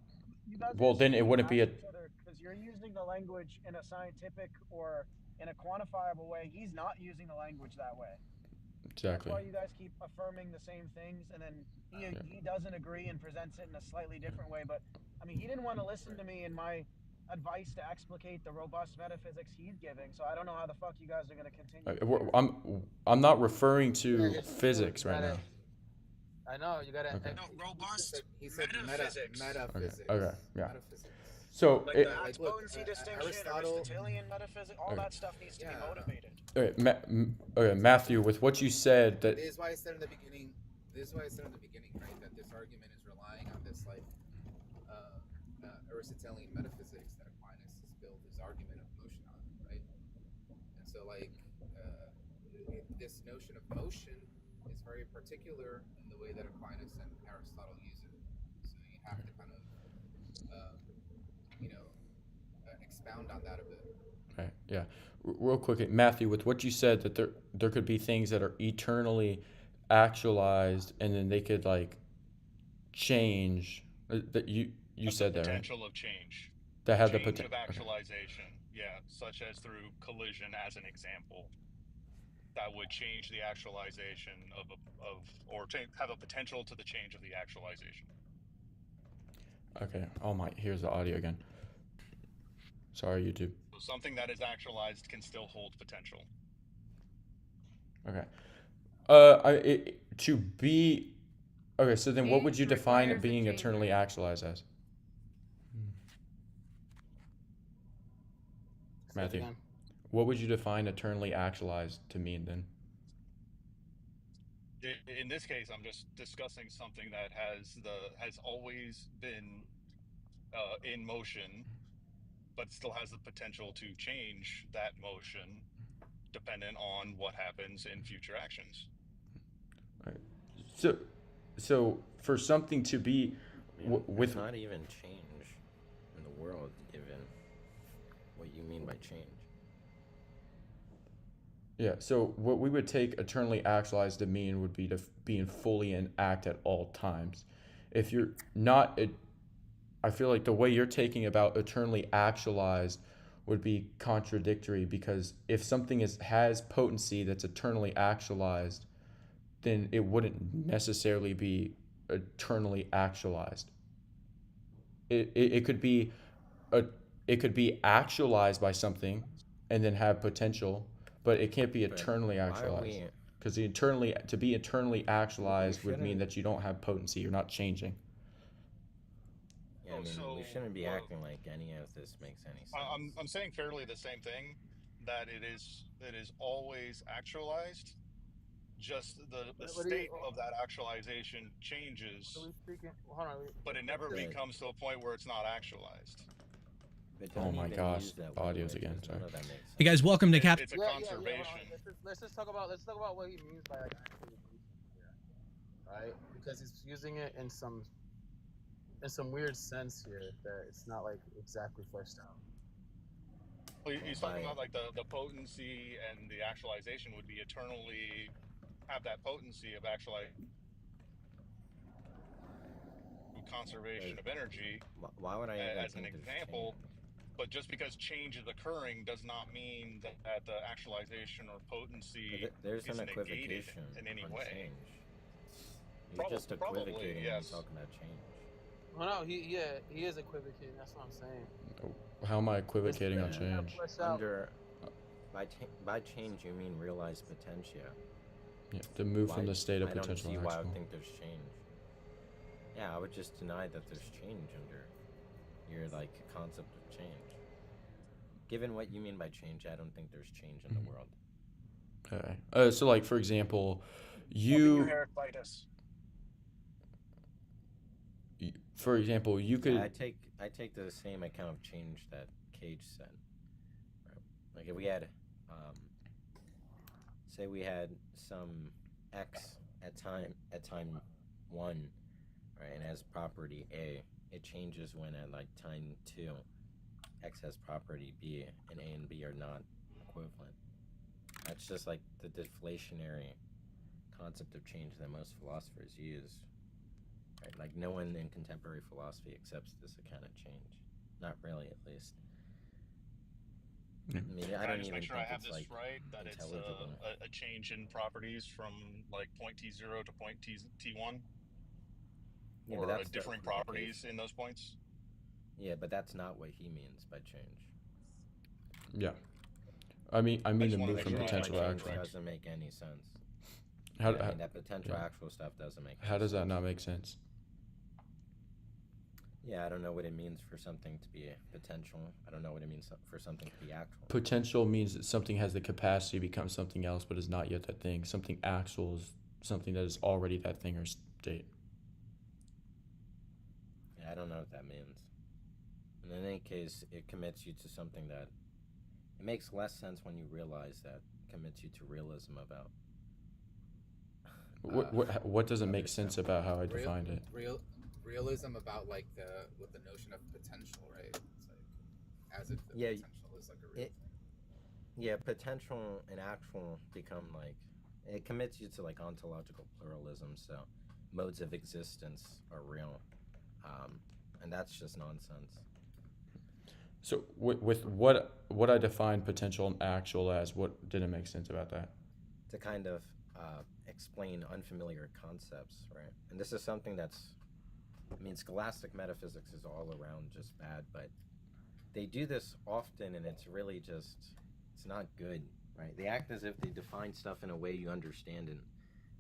Well, then it wouldn't be a. Because you're using the language in a scientific or in a quantifiable way. He's not using the language that way. Exactly. That's why you guys keep affirming the same things, and then he doesn't agree and presents it in a slightly different way. But I mean, he didn't want to listen to me and my advice to explicate the robust metaphysics he's giving. So I don't know how the fuck you guys are going to continue. I'm not referring to physics right now. I know you gotta. Okay. No, robust. He said metaphysics. Okay. Yeah. So like the act potency distinction, Aristotelian metaphysics, all that stuff needs to be motivated. Okay, Matthew, with what you said that. This is why I said in the beginning. Right, that this argument is relying on this like Aristotelian metaphysics that Aquinas has built his argument of motion on, right? And so like this notion of motion is very particular in the way that Aquinas and Aristotle use it. So you have to kind of expound on that a bit. Right. Yeah. Real quick, Matthew, with what you said that there could be things that are eternally actualized and then they could like change. That you said that, right? Potential of change. That had the potential potential of actualization. Yeah, such as through collision, as an example. That would change the actualization have a potential to the change of the actualization. Okay. Oh my! Here's the audio again. Sorry, YouTube. So something that is actualized can still hold potential. Okay. To be. Okay, so then what would you define being eternally actualized as? Matthew, what would you define eternally actualized to mean then? In this case, I'm just discussing something that has always been in motion, but still has the potential to change that motion dependent on what happens in future actions. Right. So for something to be with not even change in the world, given what you mean by change. Yeah, so what we would take eternally actualized to mean would be to being fully in act at all times. If you're not, I feel like the way you're taking about eternally actualized would be contradictory, because if something has potency that's eternally actualized, then it wouldn't necessarily be eternally actualized. It could be actualized by something and then have potential, but it can't be eternally actualized. Because to be eternally actualized would mean that you don't have potency. You're not changing. Yeah, I mean, we shouldn't be acting like any of this makes any sense. I'm saying fairly the same thing, that it is always actualized, Just the What do you- state of that actualization changes, Are we speaking? Hold on. but it never Right. becomes to a point where it's not actualized. But Oh don't my even gosh, use that audio's language, again, 'cause sorry. none of that makes Hey guys, welcome to Cap. It's a Yeah, hold conservation. on. Let's just talk about what he means by like actualization here, right? Because he's using it in some weird sense here that it's not like exactly fleshed out. Well, he's talking about like the potency and the actualization would be eternally have that potency of actually conservation of energy. Why would I even as an think there's example? But just because change is occurring does not mean that the actualization or potency There's is an negated equivocation in any on way. change. You're just Probably, equivocating when yes. you're talking about change. Well, no, he is equivocating. That's what I'm saying. How am I equivocating on change? Under by change you mean realized potentia. Yeah, to move from the state of I potential don't see why I actual. would think there's change. Yeah, I would just deny that there's change under your like concept of change. Given what you mean by change, I don't think there's change in the world. Okay. So like for example, Heraclitus. For example, you could. I take the same account of change that Cage said. Right? Like if we had, say we had some x at time 1, right, and has property A, it changes when at like time 2, x has property B, and A and B are not equivalent. That's just like the deflationary concept of change that most philosophers use. Right? Like no one in contemporary philosophy accepts this account of change. Not really, at least. I mean, I Can I don't just even make sure think I have it's this like right? That it's intelligible. a change in properties from like point T0 to point T1? Yeah, but Or that's differing the properties in those points? Yeah, but that's not what he means by change. Yeah. I mean just the wanna move make from sure I have potential that to Change actual. doesn't make any sense. How, I mean, that potential yeah. actual stuff doesn't make How any does that sense. not make sense? Yeah, I don't know what it means for something to be potential. I don't know what it means for something to be actual. Potential means that something has the capacity to become something else, but is not yet that thing. Something actual is something that is already that thing or state. Yeah, I don't know what that means. And in any case, it commits you to something that it makes less sense when you realize that it commits you to realism about. What doesn't make sense about how I defined it? Realism about like the notion of potential, right? It's like as if the Yeah, potential is like a real thing. Yeah, potential and actual become like it commits you to like ontological pluralism. So modes of existence are real, and that's just nonsense. So with what I defined potential and actual as, what didn't make sense about that? To kind of explain unfamiliar concepts, right? And this is something that's, I mean, scholastic metaphysics is all around just bad, but they do this often, and it's really just, it's not good, right? They act as if they define stuff in a way you understand, and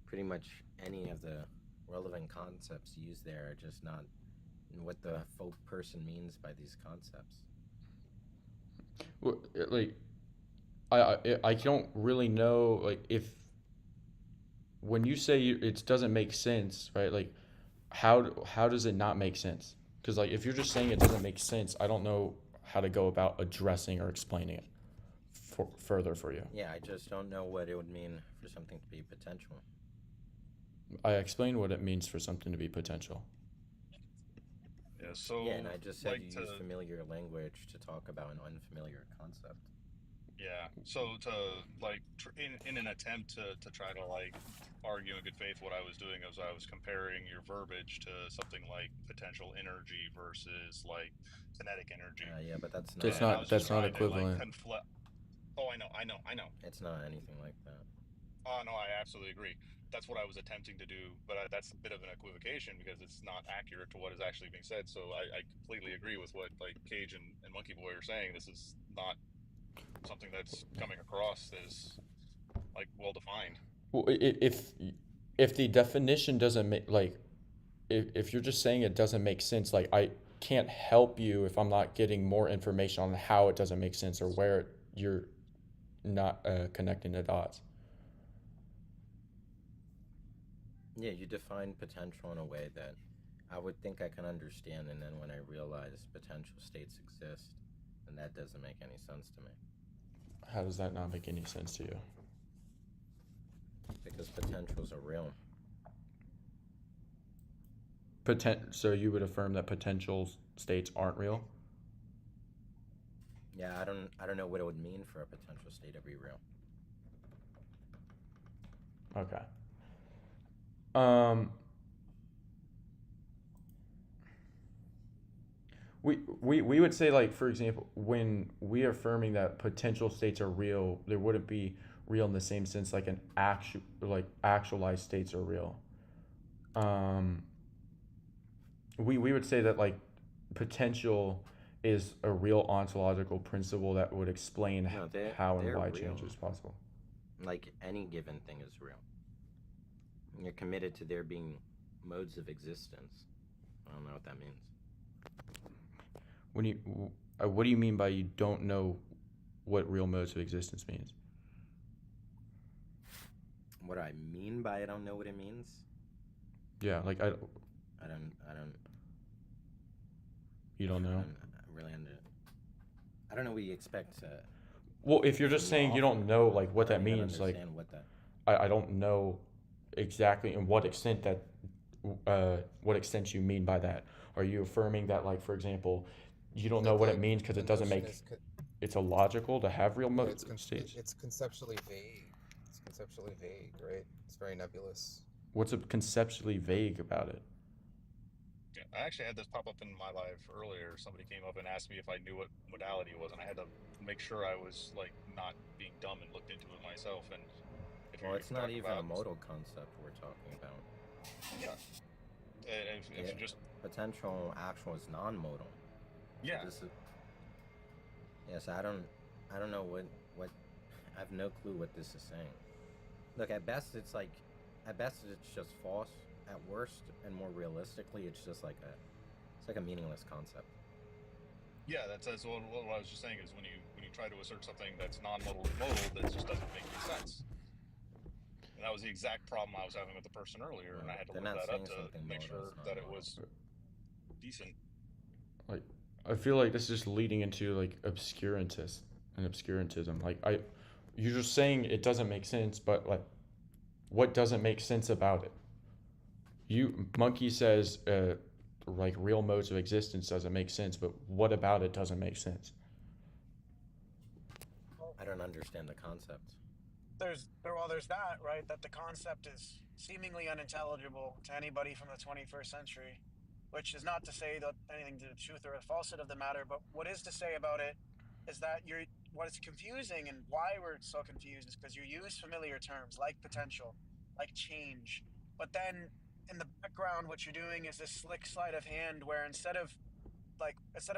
pretty much any of the relevant concepts used there are just not what the folk person means by these concepts. Well, like, I don't really know, like, if when you say it doesn't make sense, right? Like, how does it not make sense? Because like if you're just saying it doesn't make sense, I don't know how to go about addressing or explaining it further for you. Yeah, I just don't know what it would mean for something to be potential. I explained what it means for something to be potential. Yeah, so Yeah, and I just said like you use familiar language to talk about an unfamiliar concept. Yeah, so to like in an attempt to try to like argue in good faith, what I was doing was I was comparing your verbiage to something like potential energy versus like kinetic energy. Yeah, but that's not. That's not equivalent. Oh, I know. It's not anything like that. Oh no, I absolutely agree. That's what I was attempting to do, but that's a bit of an equivocation because it's not accurate to what is actually being said. So I completely agree with what like Cage and Monkey Boy are saying. This is not something that's coming across as like well defined. Well, if the definition doesn't make, like, if you're just saying it doesn't make sense, like I can't help you if I'm not getting more information on how it doesn't make sense or where you're not connecting the dots. Yeah, you define potential in a way that I would think I can understand, and then when I realize potential states exist, then that doesn't make any sense to me. How does that not make any sense to you? Because potentials are real. So you would affirm that potential states aren't real? Yeah, I don't know what it would mean for a potential state to be real. Okay. We would say, like, for example, when we are affirming that potential states are real, there wouldn't be real in the same sense like actualized states are real. We would say that, like, potential is a real ontological principle that would explain No, how and they're why real. change is possible. Like any given thing is real. You're committed to there being modes of existence. I don't know what that means. What do you mean by you don't know what real modes of existence means? What do I mean by I don't know what it means? Yeah, like I don't. You don't know? I don't really I don't know what you expect to. Well, if you're just saying you don't know, like, what that means, like, What that. I don't know exactly in what extent you mean by that. Are you affirming that, like, for example, you don't know what it means because it doesn't make it's illogical to have real states? It's conceptually vague. It's conceptually vague, right? It's very nebulous. What's conceptually vague about it? Yeah, I actually had this pop up in my life earlier. Somebody came up and asked me if I knew what modality was, and I had to make sure I was, like, not being dumb and looked into it myself. And Well, it's not even a modal concept we're talking about. Yeah. And if you just potential actual is non-modal. Yeah. Yes, I don't know what I have no clue what this is saying. Look, at best it's just false. At worst, and more realistically, it's just like a meaningless concept. Yeah, that's what I was just saying is when you try to assert something that's non-modal to modal, that just doesn't make any sense. And that was the exact problem I was having with the person earlier, and I had to look that up to make sure that it was decent. Like, I feel like this is just leading into, like, obscurantism. Like, you're just saying it doesn't make sense, but, like, what doesn't make sense about it? Monkey says, like, real modes of existence doesn't make sense, but what about it doesn't make sense? I don't understand the concept. There's that, right? That the concept is seemingly unintelligible to anybody from the 21st century, which is not to say that anything to the truth or the falsehood of the matter, but what is to say about it is that what is confusing and why we're so confused is because you use familiar terms like potential, like change, but then in the background, what you're doing is this slick sleight of hand where instead of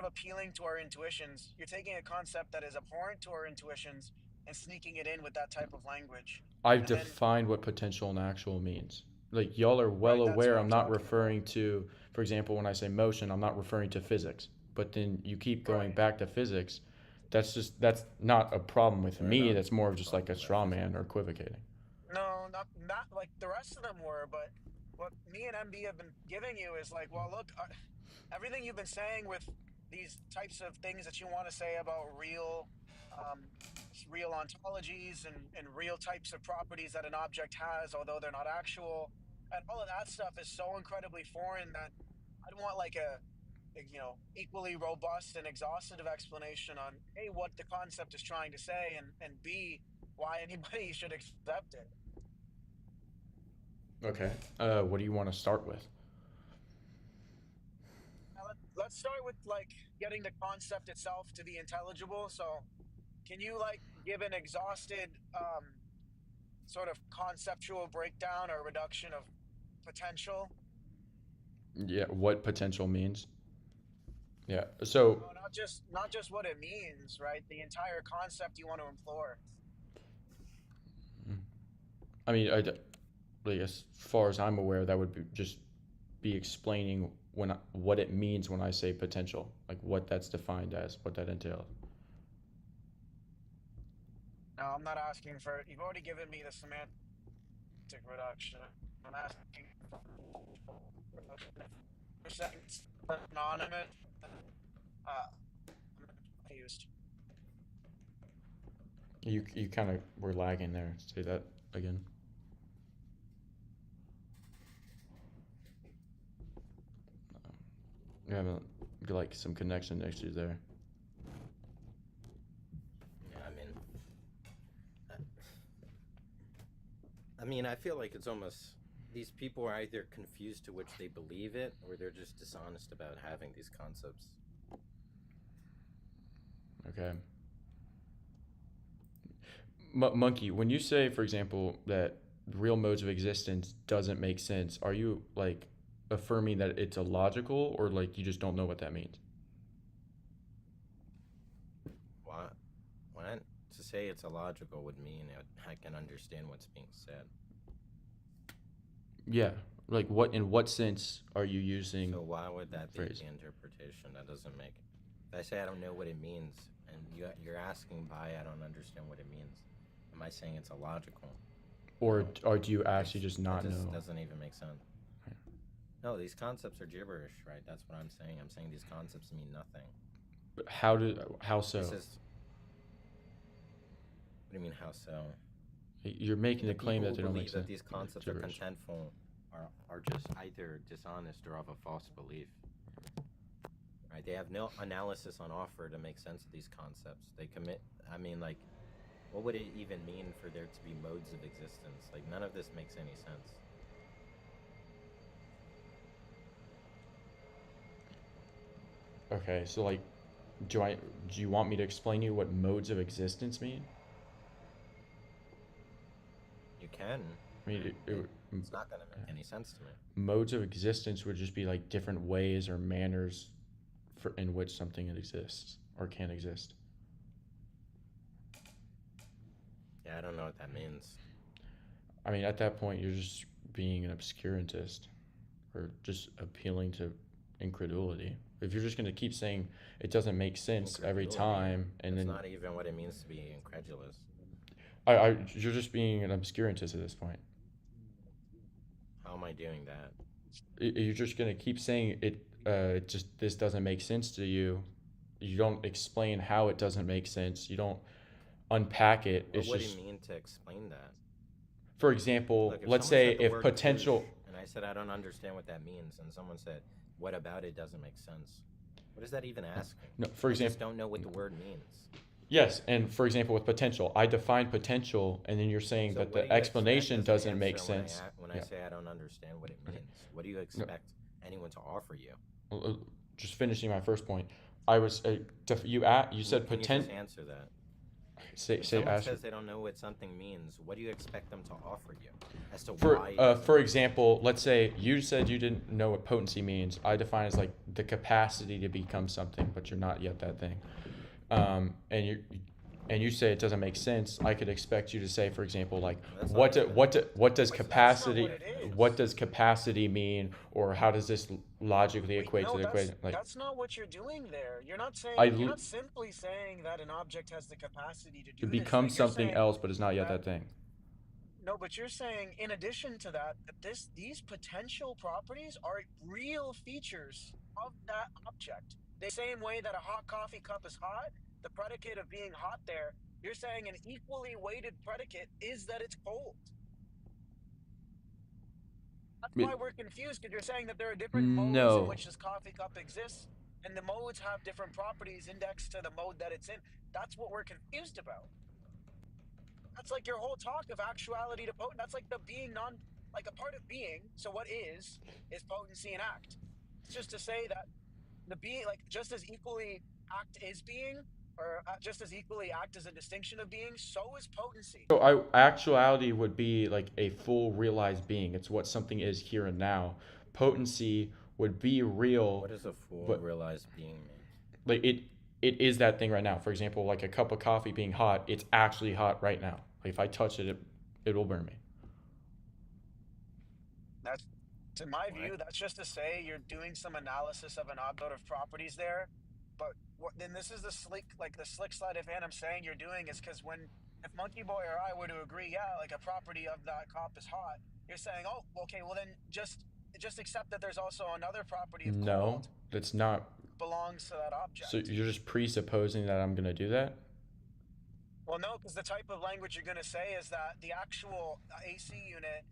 appealing to our intuitions, you're taking a concept that is abhorrent to our intuitions and sneaking it in with that type of language. I've defined what potential and actual means. Like, y'all are well aware I'm not referring to, for example, when I say motion, I'm not referring to physics. But then you keep going back to physics. That's not a problem with me. That's more of just like a straw man or equivocating. No, not like the rest of them were, but what me and MB have been giving you is like, well, look, everything you've been saying with these types of things that you want to say about real ontologies and real types of properties that an object has, although they're not actual, and all of that stuff is so incredibly foreign that I'd want like a equally robust and exhaustive explanation on A, what the concept is trying to say, and B, why anybody should accept it. Okay. What do you want to start with? Let's start with, like, getting the concept itself to be intelligible. So can you, like, give an exhausted sort of conceptual breakdown or reduction of potential? Yeah, what potential means? Yeah. So No, not just what it means, right? The entire concept you want to implore. I mean, like, as far as I'm aware, that would just be explaining what it means when I say potential, like what that's defined as, what that entails. No, I'm not asking for it. You've already given me the semantic reduction. I'm asking for seconds anonymous. Used. You kind of were lagging there. Say that again. You're having like some connection issues there. Yeah, I mean, I feel like it's almost these people are either confused to which they believe it, or they're just dishonest about having these concepts. Okay. Monkey, when you say, for example, that real modes of existence doesn't make sense, are you like affirming that it's illogical, or like you just don't know what that means? What? To say it's illogical would mean I can understand what's being said. Yeah. Like what? In what sense are you using? So why would that be phrase? the interpretation? That doesn't make. If I say I don't know what it means, and you're asking why I don't understand what it means, am I saying it's illogical? Or do you actually just not know? Doesn't even make sense. No, these concepts are gibberish, right? That's what I'm saying. I'm saying these concepts mean nothing. But how so? What do you mean how so? You're making the claim that they don't make sense. That these concepts are contentful are just either dishonest or of a false belief. Right? They have no analysis on offer to make sense of these concepts. Like, what would it even mean for there to be modes of existence? Like, none of this makes any sense. Okay, so like, do you want me to explain to you what modes of existence mean? You can. I mean, it's not going to make any sense to me. Modes of existence would just be like different ways or manners in which something exists or can exist. Yeah, I don't know what that means. I mean, at that point, you're just being an obscurantist or just appealing to incredulity. If you're just going to keep saying it doesn't make sense every time, and That's then not even what it means to be incredulous. you're just being an obscurantist at this point. How am I doing that? You're just going to keep saying it. This doesn't make sense to you. You don't explain how it doesn't make sense. You don't unpack it. Well, It's what just. do you mean to explain that? For example, Look, if let's someone say said the if word potential. douche, and I said I don't understand what that means, and someone said, "What about it doesn't make sense?" What is that even asking? No, for I example. just don't know what the word means. Yes, and for example, with potential, I define potential, and then you're saying So that what do the you explanation expect as an doesn't make answer when sense. When I say I don't understand what it means, what do you expect anyone to offer you? Just finishing my first point, I was you said Can you potential. just answer that? Say Someone ask. says they don't know what something means. What do you expect them to offer you as to why? For example, let's say you said you didn't know what potency means. I define as like the capacity to become something, but you're not yet that thing. And you say it doesn't make sense. I could expect you to say, for example, like what does capacity mean, or how does this logically equate to the equation? Like that's not what you're doing there. You're not saying. You're not simply saying that an object has the capacity to do to become this. You're something saying else, but it's not yet that thing. No, but you're saying in addition to that, these potential properties are real features of that object. The same way that a hot coffee cup is hot, the predicate of being hot there, you're saying an equally weighted predicate is that it's cold. That's why we're confused, because you're saying that there are different modes in which this coffee cup exists, and the modes have different properties indexed to the mode that it's in. That's what we're confused about. That's like your whole talk of actuality to potent. That's like the being like a part of being. So what is potency and act? It's just to say that the being, like just as equally act is being, or just as equally act is a distinction of being, so is potency. So actuality would be like a full realized being. It's what something is here and now. Potency would be real. What does a full realized being mean? Like it is that thing right now. For example, like a cup of coffee being hot, it's actually hot right now. Like if I touch it, it will burn me. That's, in my view, that's just to say you're doing some analysis of an object of properties there. But then this is the slick sleight of hand I'm saying you're doing is because if Monkey Boy or I were to agree, yeah, like a property of that cup is hot, You're saying, oh, okay, well then just accept that there's also another property of No, gold that's not. belongs to that object. So you're just presupposing that I'm gonna do that? Well, no, because the type of language you're going to say is that the actual AC unit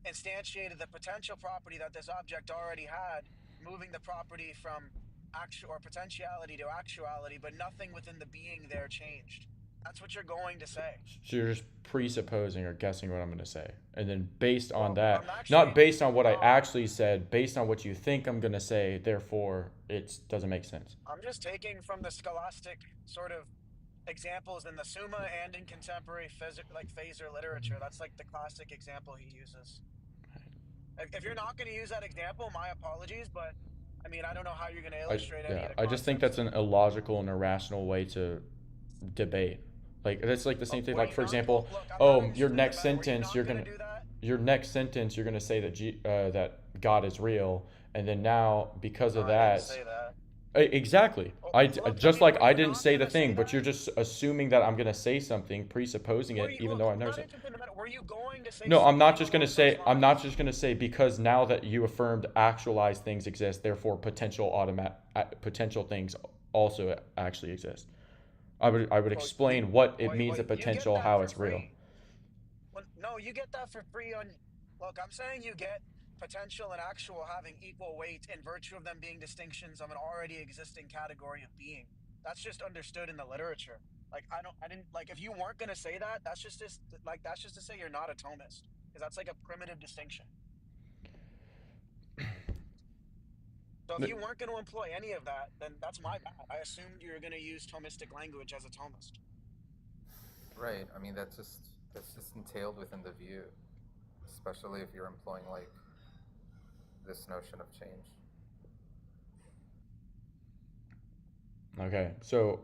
instantiated the potential property that this object already had, moving the property from actual or potentiality to actuality, but nothing within the being there changed. That's what you're going to say. So you're just presupposing or guessing what I'm gonna say, and then based on Well, that, I'm not actually- based on what I actually said, based on what you think I'm gonna say, therefore it doesn't make sense. I'm just taking from the scholastic sort of examples in the Summa and in contemporary phaser literature. That's like the classic example he uses. If you're not going to use that example, my apologies, but I mean, I don't know how you're going to illustrate any of the I just think that's an illogical and irrational way to debate. Like that's like the same thing. Like for example, your next sentence you're gonna say that that God is real, and then now because of I didn't that. say that. Exactly. I didn't say the thing, but you're just assuming that I'm gonna say something, presupposing it, even though I've never said. Were you going to say? No, I'm not just gonna say. I'm not just gonna say because now that you affirmed actualized things exist, therefore potential things also actually exist. I would explain what it means a potential, how it's real. Well, no, you get that for free on. Look, I'm saying you get potential and actual having equal weight in virtue of them being distinctions of an already existing category of being. That's just understood in the literature. Like I didn't like if you weren't gonna say that. That's just to say you're not a Thomist, because that's like a primitive distinction. So if you weren't going to employ any of that, then that's my bad. I assumed you were going to use Thomistic language as a Thomist. Right. I mean, that's just entailed within the view, especially if you're employing like this notion of change. Okay, so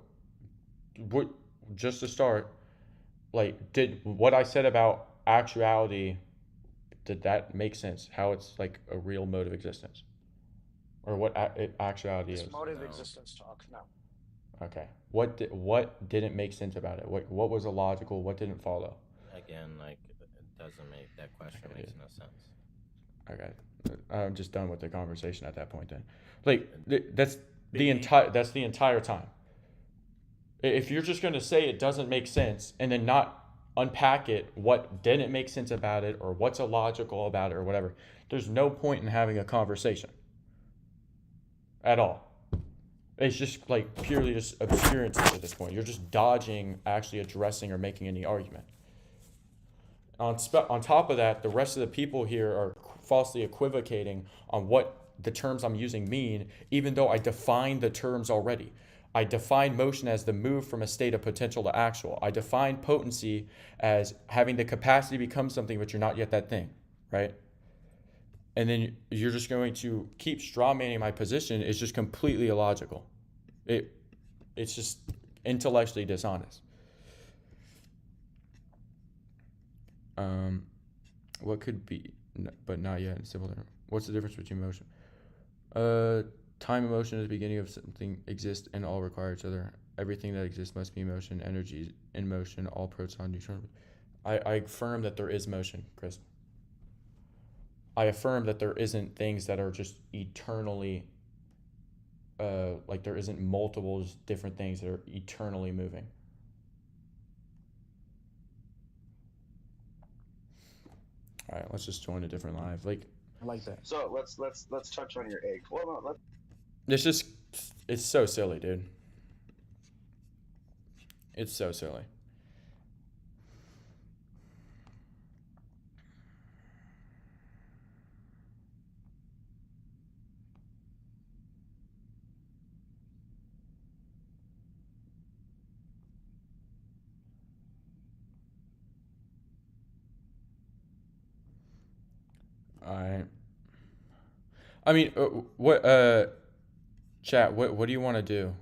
just to start, like, did what I said about actuality, did that make sense? How it's like a real mode of existence, or what actuality is? This mode of existence talk, no. Okay, what didn't make sense about it? What was illogical? What didn't follow? Again, like it doesn't make that question makes no sense. Okay, I'm just done with the conversation at that point. Then, like, that's the entire time. If you're just gonna say it doesn't make sense and then not unpack it, what didn't make sense about it or what's illogical about it or whatever, there's no point in having a conversation at all. It's just like purely just obscurancy at this point. You're just dodging actually addressing or making any argument. On top of that, the rest of the people here are falsely equivocating on what the terms I'm using mean, even though I defined the terms already. I define motion as the move from a state of potential to actual. I define potency as having the capacity to become something, but you're not yet that thing, right? And then you're just going to keep strawmanning my position. It's just completely illogical. It's just intellectually dishonest. What could be, but not yet in simple terms. What's the difference between motion? Time and motion is the beginning of something exists and all require each other. Everything that exists must be motion. Energy in motion. All proton, neutron. I affirm that there is motion, Chris. I affirm that there isn't things that are just eternally, like there isn't multiple different things that are eternally moving. All right, let's just join a different live. Like, I like that. So let's touch on your egg. Well, no, It's so silly, dude. It's so silly. Alright. I mean, chat, what do you want to do?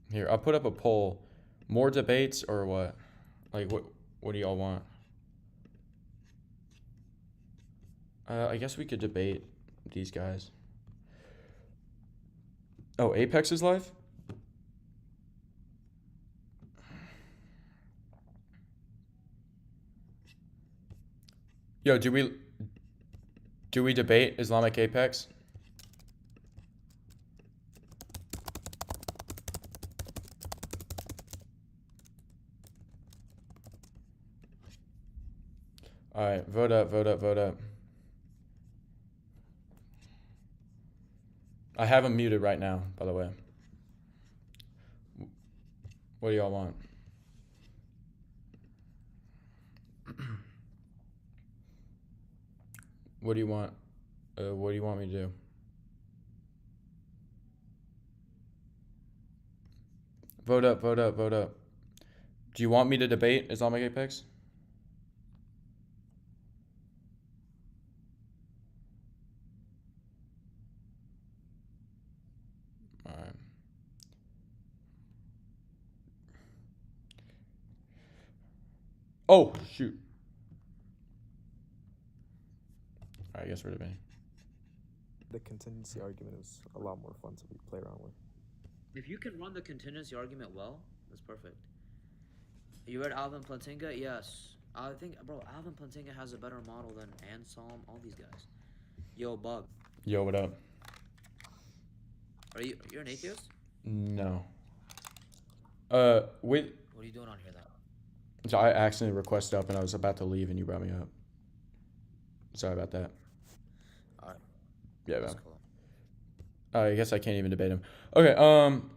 Here, I'll put up a poll. More debates or what? Like, what do y'all want? I guess we could debate these guys. Oh, Apex is live? Yo, do we debate Islamic Apex? All right, vote up, vote up, vote up. I have him muted right now, by the way. What do y'all want? What do you want? What do you want me to do? Vote up, vote up, vote up. Do you want me to debate Islamic Apex? Alright. Oh, shoot. Alright, I guess we're debating. The contingency argument is a lot more fun to play around with. If you can run the contingency argument well, that's perfect. You read Alvin Plantinga? Yes. I think, bro, Alvin Plantinga has a better model than Anselm, all these guys. Yo, Bug. Yo, what up? You're an atheist? No. What are you doing on here, though? So I accidentally requested up and I was about to leave and you brought me up. Sorry about that. Alright. Yeah, That's man. cool. I guess I can't even debate him. Okay, I'm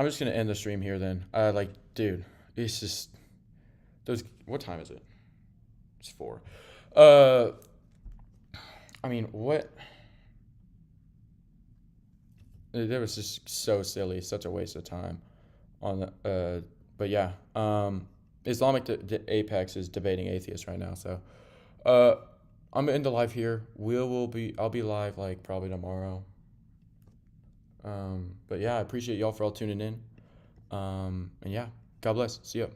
just gonna end the stream here then. Dude, it's just those. What time is it? It's 4. I mean, what? That was just so silly, such a waste of time. On the, but yeah, Islamic Apex is debating atheists right now. So, I'm gonna end the live here. I'll be live like probably tomorrow. But yeah, I appreciate y'all for all tuning in. And yeah, God bless. See ya.